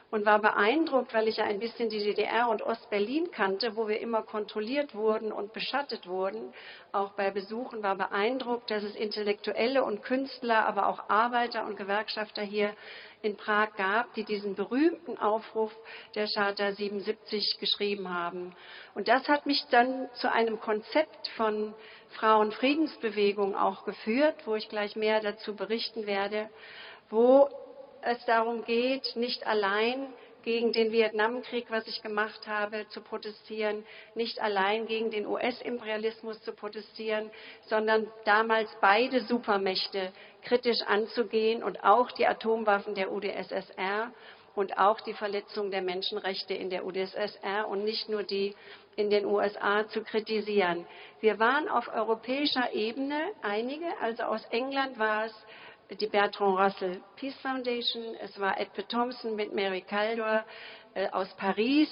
und war beeindruckt, weil ich ja ein bisschen die DDR und Ost-Berlin kannte, wo wir immer kontrolliert wurden und beschattet wurden. Auch bei Besuchen war beeindruckt, dass es Intellektuelle und Künstler, aber auch Arbeiter und Gewerkschafter hier in Prag gab, die diesen berühmten Aufruf der Charta 77 geschrieben haben. Und das hat mich dann zu einem Konzept von Frauenfriedensbewegung auch geführt, wo ich gleich mehr dazu berichten werde, wo es darum geht, nicht allein gegen den Vietnamkrieg, was ich gemacht habe, zu protestieren, nicht allein gegen den US-Imperialismus zu protestieren, sondern damals beide Supermächte kritisch anzugehen und auch die Atomwaffen der UdSSR und auch die Verletzung der Menschenrechte in der UdSSR und nicht nur die in den USA zu kritisieren. Wir waren auf europäischer Ebene einige, also aus England war es die Bertrand Russell Peace Foundation, es war Edward Thompson mit Mary Kaldor, aus Paris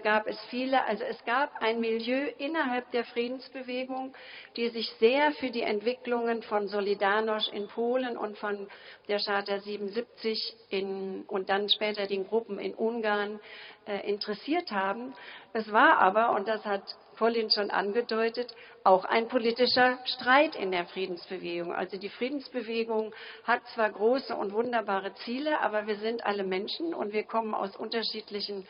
gab es viele, also es gab ein Milieu innerhalb der Friedensbewegung, die sich sehr für die Entwicklungen von Solidarność in Polen und von der Charta 77 und dann später den Gruppen in Ungarn interessiert haben. Es war aber, und das hat Colin schon angedeutet, auch ein politischer Streit in der Friedensbewegung. Also die Friedensbewegung hat zwar große und wunderbare Ziele, aber wir sind alle Menschen und wir kommen aus unterschiedlichen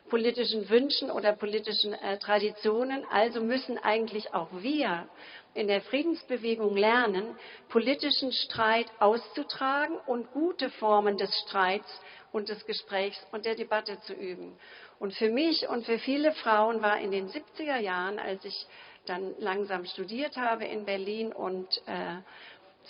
politischen Wünschen oder politischen Traditionen. Also müssen eigentlich auch wir in der Friedensbewegung lernen, politischen Streit auszutragen und gute Formen des Streits und des Gesprächs und der Debatte zu üben. Und für mich und für viele Frauen war in den 70er Jahren, als ich dann langsam studiert habe in Berlin und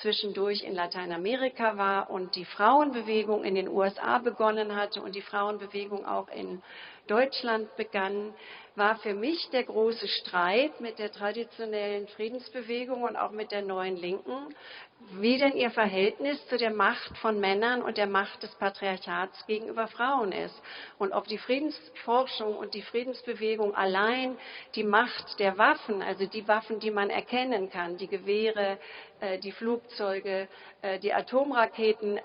zwischendurch in Lateinamerika war und die Frauenbewegung in den USA begonnen hatte und die Frauenbewegung auch in Deutschland begann, war für mich der große Streit mit der traditionellen Friedensbewegung und auch mit der neuen Linken, wie denn ihr Verhältnis zu der Macht von Männern und der Macht des Patriarchats gegenüber Frauen ist. Und ob die Friedensforschung und die Friedensbewegung allein die Macht der Waffen, also die Waffen, die man erkennen kann, die Gewehre, die Flugzeuge, die Atomraketen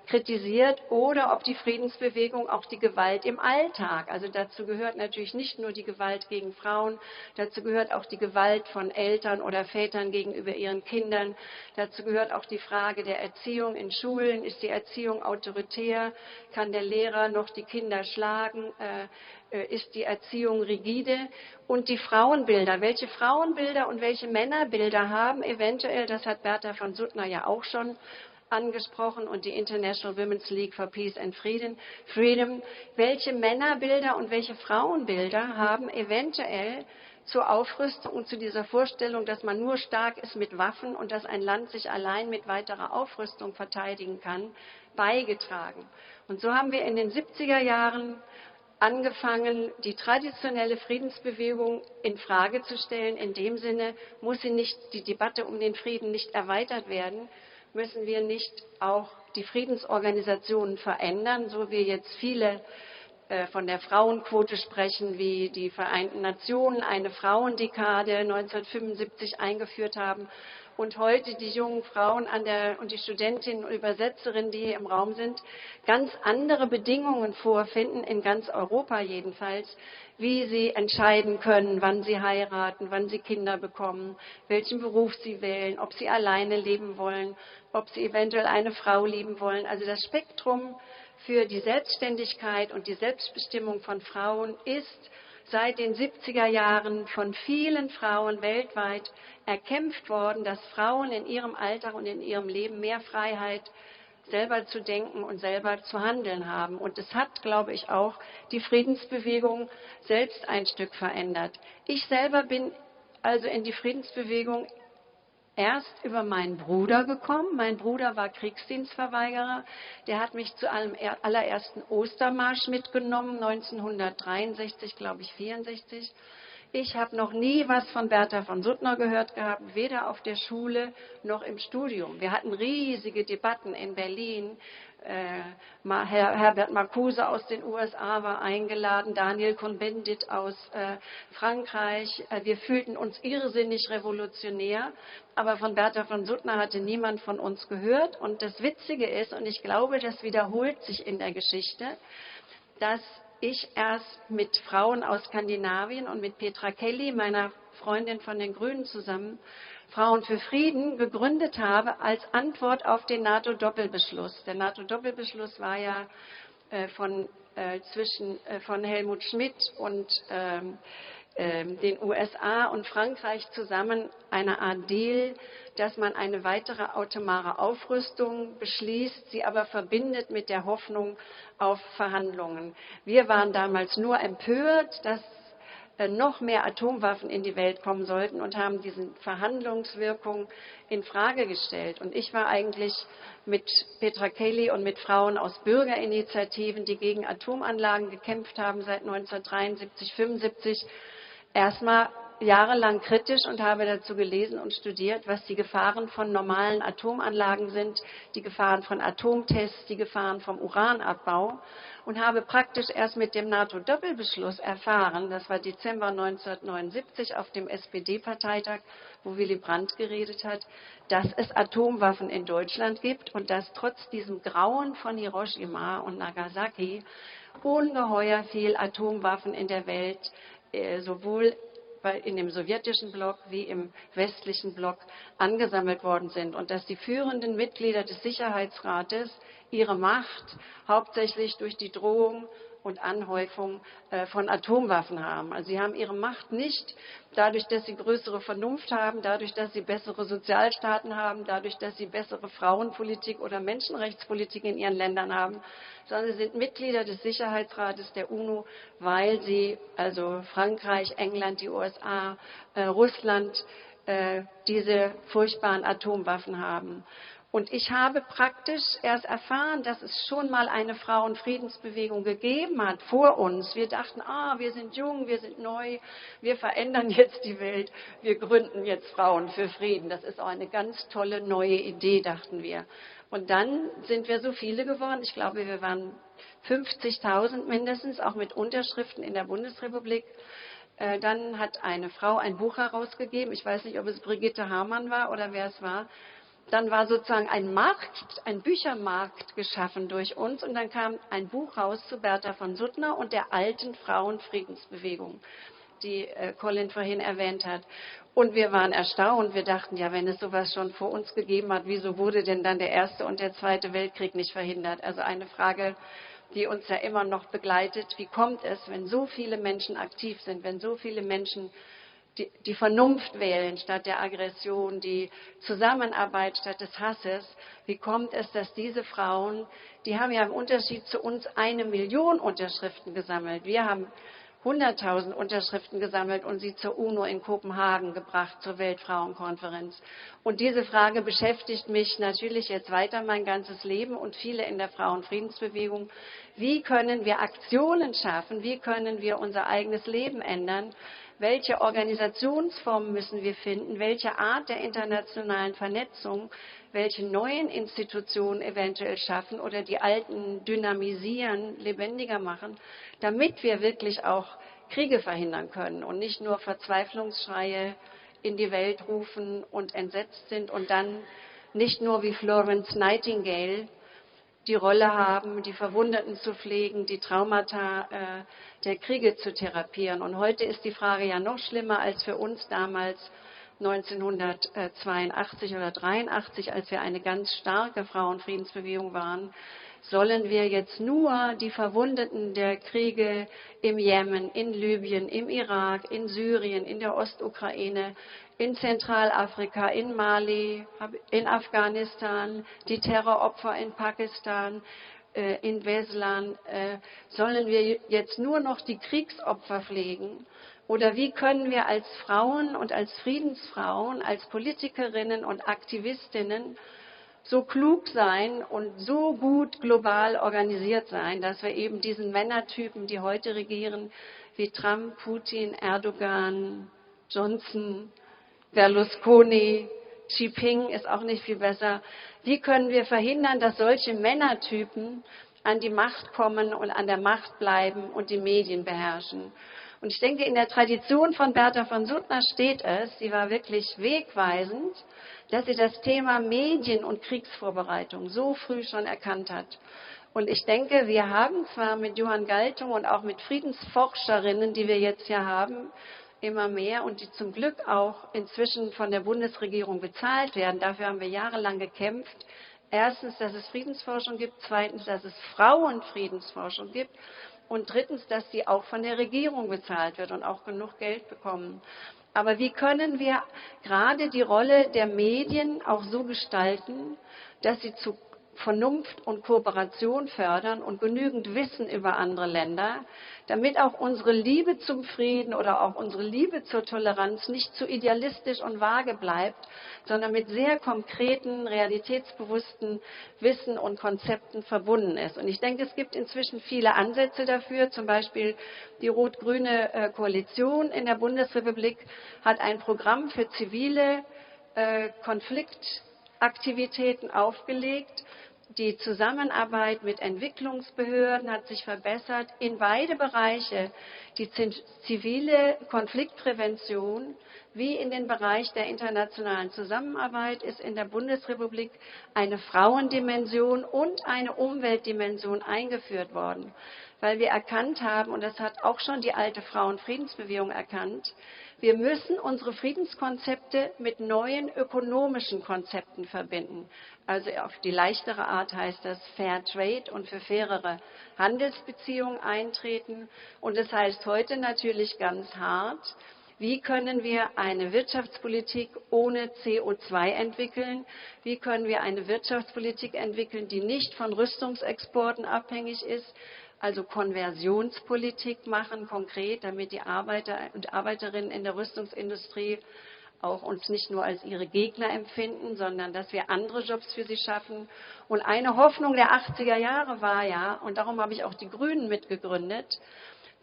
kritisiert, oder ob die Friedensbewegung auch die Gewalt im Alltag, also dazu gehört natürlich nicht nur die Gewalt gegen Frauen, dazu gehört auch die Gewalt von Eltern oder Vätern gegenüber ihren Kindern, dazu gehört auch die Frage der Erziehung in Schulen, ist die Erziehung autoritär, kann der Lehrer noch die Kinder schlagen, ist die Erziehung rigide, und die Frauenbilder, welche Frauenbilder und welche Männerbilder haben eventuell, das hat Bertha von Suttner ja auch schon angesprochen und die International Women's League for Peace and Freedom, welche Männerbilder und welche Frauenbilder haben eventuell zur Aufrüstung und zu dieser Vorstellung, dass man nur stark ist mit Waffen und dass ein Land sich allein mit weiterer Aufrüstung verteidigen kann, beigetragen. Und so haben wir in den 70er Jahren angefangen, die traditionelle Friedensbewegung in Frage zu stellen. In dem Sinne muss die Debatte um den Frieden nicht erweitert werden, müssen wir nicht auch die Friedensorganisationen verändern, so wie jetzt viele von der Frauenquote sprechen, wie die Vereinten Nationen eine Frauendekade 1975 eingeführt haben und heute die jungen Frauen und die Studentinnen und Übersetzerinnen, die hier im Raum sind, ganz andere Bedingungen vorfinden, in ganz Europa jedenfalls, wie sie entscheiden können, wann sie heiraten, wann sie Kinder bekommen, welchen Beruf sie wählen, ob sie alleine leben wollen, ob sie eventuell eine Frau lieben wollen. Also das Spektrum für die Selbstständigkeit und die Selbstbestimmung von Frauen ist seit den 70er Jahren von vielen Frauen weltweit erkämpft worden, dass Frauen in ihrem Alltag und in ihrem Leben mehr Freiheit, selber zu denken und selber zu handeln haben. Und es hat, glaube ich, auch die Friedensbewegung selbst ein Stück verändert. Ich selber bin also in die Friedensbewegung erst über meinen Bruder gekommen. Mein Bruder war Kriegsdienstverweigerer. Der hat mich zu einem allerersten Ostermarsch mitgenommen, 1963, glaube ich, 64. Ich habe noch nie was von Bertha von Suttner gehört gehabt, weder auf der Schule noch im Studium. Wir hatten riesige Debatten in Berlin. Herbert Marcuse aus den USA war eingeladen, Daniel Cohn-Bendit aus Frankreich. Wir fühlten uns irrsinnig revolutionär, aber von Bertha von Suttner hatte niemand von uns gehört. Und das Witzige ist, und ich glaube, das wiederholt sich in der Geschichte, dass ich erst mit Frauen aus Skandinavien und mit Petra Kelly, meiner Freundin von den Grünen zusammen, Frauen für Frieden gegründet habe als Antwort auf den NATO-Doppelbeschluss. Der NATO-Doppelbeschluss war ja von Helmut Schmidt und den USA und Frankreich zusammen eine Art Deal, dass man eine weitere atomare Aufrüstung beschließt, sie aber verbindet mit der Hoffnung auf Verhandlungen. Wir waren damals nur empört, dass noch mehr Atomwaffen in die Welt kommen sollten und haben diese Verhandlungswirkung in Frage gestellt. Und ich war eigentlich mit Petra Kelly und mit Frauen aus Bürgerinitiativen, die gegen Atomanlagen gekämpft haben seit 1973, 75, erstmal jahrelang kritisch und habe dazu gelesen und studiert, was die Gefahren von normalen Atomanlagen sind, die Gefahren von Atomtests, die Gefahren vom Uranabbau und habe praktisch erst mit dem NATO-Doppelbeschluss erfahren, das war Dezember 1979 auf dem SPD-Parteitag, wo Willy Brandt geredet hat, dass es Atomwaffen in Deutschland gibt und dass trotz diesem Grauen von Hiroshima und Nagasaki ungeheuer viel Atomwaffen in der Welt sowohl in dem sowjetischen Block wie im westlichen Block angesammelt worden sind und dass die führenden Mitglieder des Sicherheitsrates ihre Macht hauptsächlich durch die Drohung und Anhäufung von Atomwaffen haben. Also sie haben ihre Macht nicht dadurch, dass sie größere Vernunft haben, dadurch, dass sie bessere Sozialstaaten haben, dadurch, dass sie bessere Frauenpolitik oder Menschenrechtspolitik in ihren Ländern haben, sondern sie sind Mitglieder des Sicherheitsrates der UNO, weil sie, also Frankreich, England, die USA, Russland, diese furchtbaren Atomwaffen haben. Und ich habe praktisch erst erfahren, dass es schon mal eine Frauenfriedensbewegung gegeben hat vor uns. Wir dachten, wir sind jung, wir sind neu, wir verändern jetzt die Welt, wir gründen jetzt Frauen für Frieden. Das ist auch eine ganz tolle neue Idee, dachten wir. Und dann sind wir so viele geworden. Ich glaube, wir waren 50.000 mindestens, auch mit Unterschriften in der Bundesrepublik. Dann hat eine Frau ein Buch herausgegeben. Ich weiß nicht, ob es Brigitte Hamann war oder wer es war. Dann war sozusagen ein Markt, ein Büchermarkt geschaffen durch uns und dann kam ein Buch raus zu Bertha von Suttner und der alten Frauenfriedensbewegung, die Colin vorhin erwähnt hat. Und wir waren erstaunt, wir dachten, ja, wenn es sowas schon vor uns gegeben hat, wieso wurde denn dann der Erste und der Zweite Weltkrieg nicht verhindert? Also eine Frage, die uns ja immer noch begleitet. Wie kommt es, wenn so viele Menschen aktiv sind, wenn so viele Menschen die Vernunft wählen statt der Aggression, die Zusammenarbeit statt des Hasses. Wie kommt es, dass diese Frauen, die haben ja im Unterschied zu uns 1 Million Unterschriften gesammelt. Wir haben 100.000 Unterschriften gesammelt und sie zur UNO in Kopenhagen gebracht, zur Weltfrauenkonferenz. Und diese Frage beschäftigt mich natürlich jetzt weiter mein ganzes Leben und viele in der Frauenfriedensbewegung. Wie können wir Aktionen schaffen? Wie können wir unser eigenes Leben ändern? Welche Organisationsformen müssen wir finden? Welche Art der internationalen Vernetzung? Welche neuen Institutionen eventuell schaffen oder die alten dynamisieren, lebendiger machen, damit wir wirklich auch Kriege verhindern können und nicht nur Verzweiflungsschreie in die Welt rufen und entsetzt sind und dann nicht nur wie Florence Nightingale die Rolle haben, die Verwundeten zu pflegen, die Traumata der Kriege zu therapieren. Und heute ist die Frage ja noch schlimmer als für uns damals 1982 oder 83, als wir eine ganz starke Frauenfriedensbewegung waren. Sollen wir jetzt nur die Verwundeten der Kriege im Jemen, in Libyen, im Irak, in Syrien, in der Ostukraine, in Zentralafrika, in Mali, in Afghanistan, die Terroropfer in Pakistan, in Beslan, sollen wir jetzt nur noch die Kriegsopfer pflegen? Oder wie können wir als Frauen und als Friedensfrauen, als Politikerinnen und Aktivistinnen so klug sein und so gut global organisiert sein, dass wir eben diesen Männertypen, die heute regieren, wie Trump, Putin, Erdogan, Johnson, Berlusconi, Xi Jinping ist auch nicht viel besser. Wie können wir verhindern, dass solche Männertypen an die Macht kommen und an der Macht bleiben und die Medien beherrschen? Und ich denke, in der Tradition von Bertha von Suttner steht es, sie war wirklich wegweisend, dass sie das Thema Medien und Kriegsvorbereitung so früh schon erkannt hat. Und ich denke, wir haben zwar mit Johann Galtung und auch mit Friedensforscherinnen, die wir jetzt hier haben, immer mehr und die zum Glück auch inzwischen von der Bundesregierung bezahlt werden. Dafür haben wir jahrelang gekämpft. Erstens, dass es Friedensforschung gibt. Zweitens, dass es Frauenfriedensforschung gibt. Und drittens, dass sie auch von der Regierung bezahlt wird und auch genug Geld bekommen. Aber wie können wir gerade die Rolle der Medien auch so gestalten, dass sie zu Vernunft und Kooperation fördern und genügend Wissen über andere Länder, damit auch unsere Liebe zum Frieden oder auch unsere Liebe zur Toleranz nicht zu idealistisch und vage bleibt, sondern mit sehr konkreten, realitätsbewussten Wissen und Konzepten verbunden ist. Und ich denke, es gibt inzwischen viele Ansätze dafür. Zum Beispiel die rot-grüne Koalition in der Bundesrepublik hat ein Programm für zivile Konfliktaktivitäten aufgelegt. Die Zusammenarbeit mit Entwicklungsbehörden hat sich verbessert. In beide Bereiche, die zivile Konfliktprävention wie in den Bereich der internationalen Zusammenarbeit, ist in der Bundesrepublik eine Frauendimension und eine Umweltdimension eingeführt worden, weil wir erkannt haben, und das hat auch schon die alte Frauenfriedensbewegung erkannt, wir müssen unsere Friedenskonzepte mit neuen ökonomischen Konzepten verbinden. Also auf die leichtere Art heißt das Fair Trade und für fairere Handelsbeziehungen eintreten. Und das heißt heute natürlich ganz hart, wie können wir eine Wirtschaftspolitik ohne CO2 entwickeln? Wie können wir eine Wirtschaftspolitik entwickeln, die nicht von Rüstungsexporten abhängig ist? Also Konversionspolitik machen konkret, damit die Arbeiter und Arbeiterinnen in der Rüstungsindustrie auch uns nicht nur als ihre Gegner empfinden, sondern dass wir andere Jobs für sie schaffen. Und eine Hoffnung der 80er Jahre war ja, und darum habe ich auch die Grünen mitgegründet,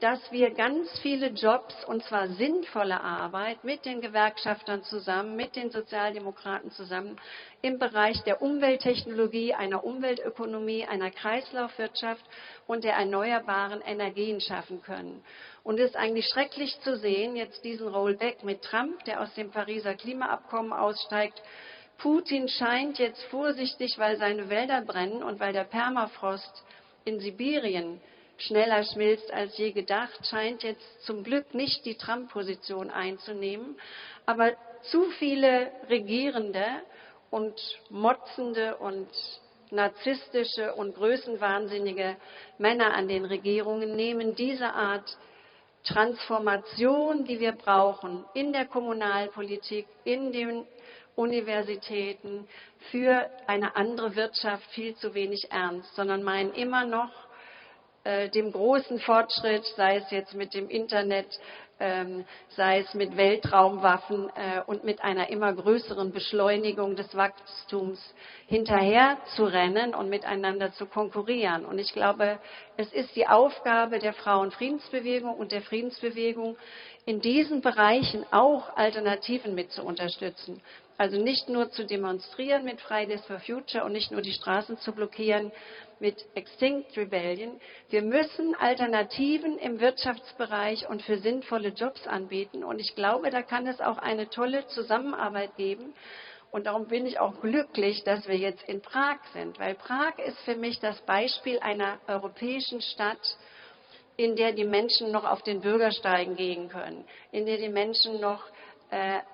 dass wir ganz viele Jobs, und zwar sinnvolle Arbeit, mit den Gewerkschaftern zusammen, mit den Sozialdemokraten zusammen, im Bereich der Umwelttechnologie, einer Umweltökonomie, einer Kreislaufwirtschaft und der erneuerbaren Energien schaffen können. Und es ist eigentlich schrecklich zu sehen, jetzt diesen Rollback mit Trump, der aus dem Pariser Klimaabkommen aussteigt. Putin scheint jetzt vorsichtig, weil seine Wälder brennen und weil der Permafrost in Sibirien schneller schmilzt als je gedacht, scheint jetzt zum Glück nicht die Trump-Position einzunehmen. Aber zu viele Regierende und motzende und narzisstische und größenwahnsinnige Männer an den Regierungen nehmen diese Art Transformation, die wir brauchen in der Kommunalpolitik, in den Universitäten für eine andere Wirtschaft viel zu wenig ernst, sondern meinen immer noch, dem großen Fortschritt, sei es jetzt mit dem Internet, sei es mit Weltraumwaffen und mit einer immer größeren Beschleunigung des Wachstums hinterher zu rennen und miteinander zu konkurrieren. Und ich glaube, es ist die Aufgabe der Frauenfriedensbewegung und der Friedensbewegung, in diesen Bereichen auch Alternativen mit zu unterstützen. Also nicht nur zu demonstrieren mit Fridays for Future und nicht nur die Straßen zu blockieren mit Extinct Rebellion. Wir müssen Alternativen im Wirtschaftsbereich und für sinnvolle Jobs anbieten. Und ich glaube, da kann es auch eine tolle Zusammenarbeit geben. Und darum bin ich auch glücklich, dass wir jetzt in Prag sind. Weil Prag ist für mich das Beispiel einer europäischen Stadt, in der die Menschen noch auf den Bürgersteigen gehen können, in der die Menschen noch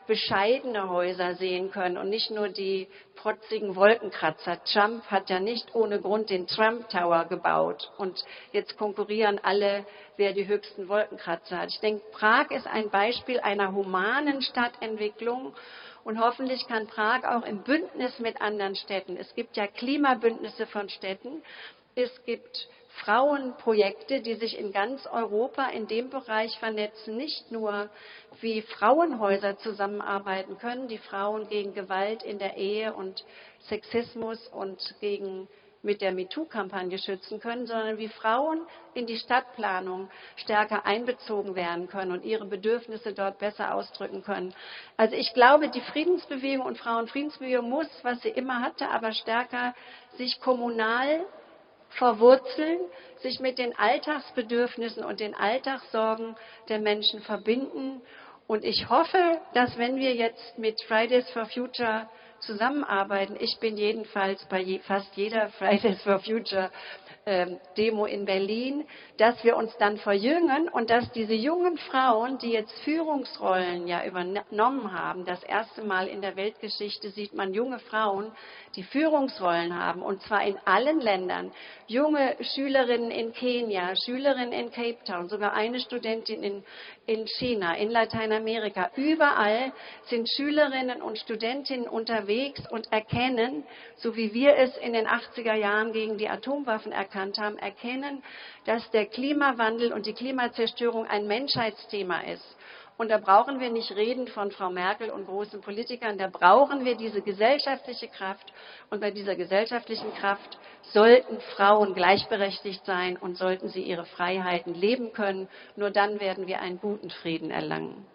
bescheidene Häuser sehen können und nicht nur die protzigen Wolkenkratzer. Trump hat ja nicht ohne Grund den Trump Tower gebaut und jetzt konkurrieren alle, wer die höchsten Wolkenkratzer hat. Ich denke, Prag ist ein Beispiel einer humanen Stadtentwicklung und hoffentlich kann Prag auch im Bündnis mit anderen Städten. Es gibt ja Klimabündnisse von Städten, es gibt Frauenprojekte, die sich in ganz Europa in dem Bereich vernetzen, nicht nur wie Frauenhäuser zusammenarbeiten können, die Frauen gegen Gewalt in der Ehe und Sexismus und mit der MeToo-Kampagne schützen können, sondern wie Frauen in die Stadtplanung stärker einbezogen werden können und ihre Bedürfnisse dort besser ausdrücken können. Also ich glaube, die Friedensbewegung und Frauenfriedensbewegung muss, was sie immer hatte, aber stärker sich kommunal verwurzeln, sich mit den Alltagsbedürfnissen und den Alltagssorgen der Menschen verbinden. Und ich hoffe, dass wenn wir jetzt mit Fridays for Future zusammenarbeiten, ich bin jedenfalls bei fast jeder Fridays for Future Demo in Berlin, dass wir uns dann verjüngen und dass diese jungen Frauen, die jetzt Führungsrollen ja übernommen haben, das erste Mal in der Weltgeschichte sieht man junge Frauen, die Führungsrollen haben, und zwar in allen Ländern. Junge Schülerinnen in Kenia, Schülerinnen in Cape Town, sogar eine Studentin in China, in Lateinamerika. Überall sind Schülerinnen und Studentinnen unterwegs und erkennen, so wie wir es in den 80er Jahren gegen die Atomwaffen erkannt haben, erkennen, dass der Klimawandel und die Klimazerstörung ein Menschheitsthema ist. Und da brauchen wir nicht reden von Frau Merkel und großen Politikern, da brauchen wir diese gesellschaftliche Kraft. Und bei dieser gesellschaftlichen Kraft sollten Frauen gleichberechtigt sein und sollten sie ihre Freiheiten leben können. Nur dann werden wir einen guten Frieden erlangen.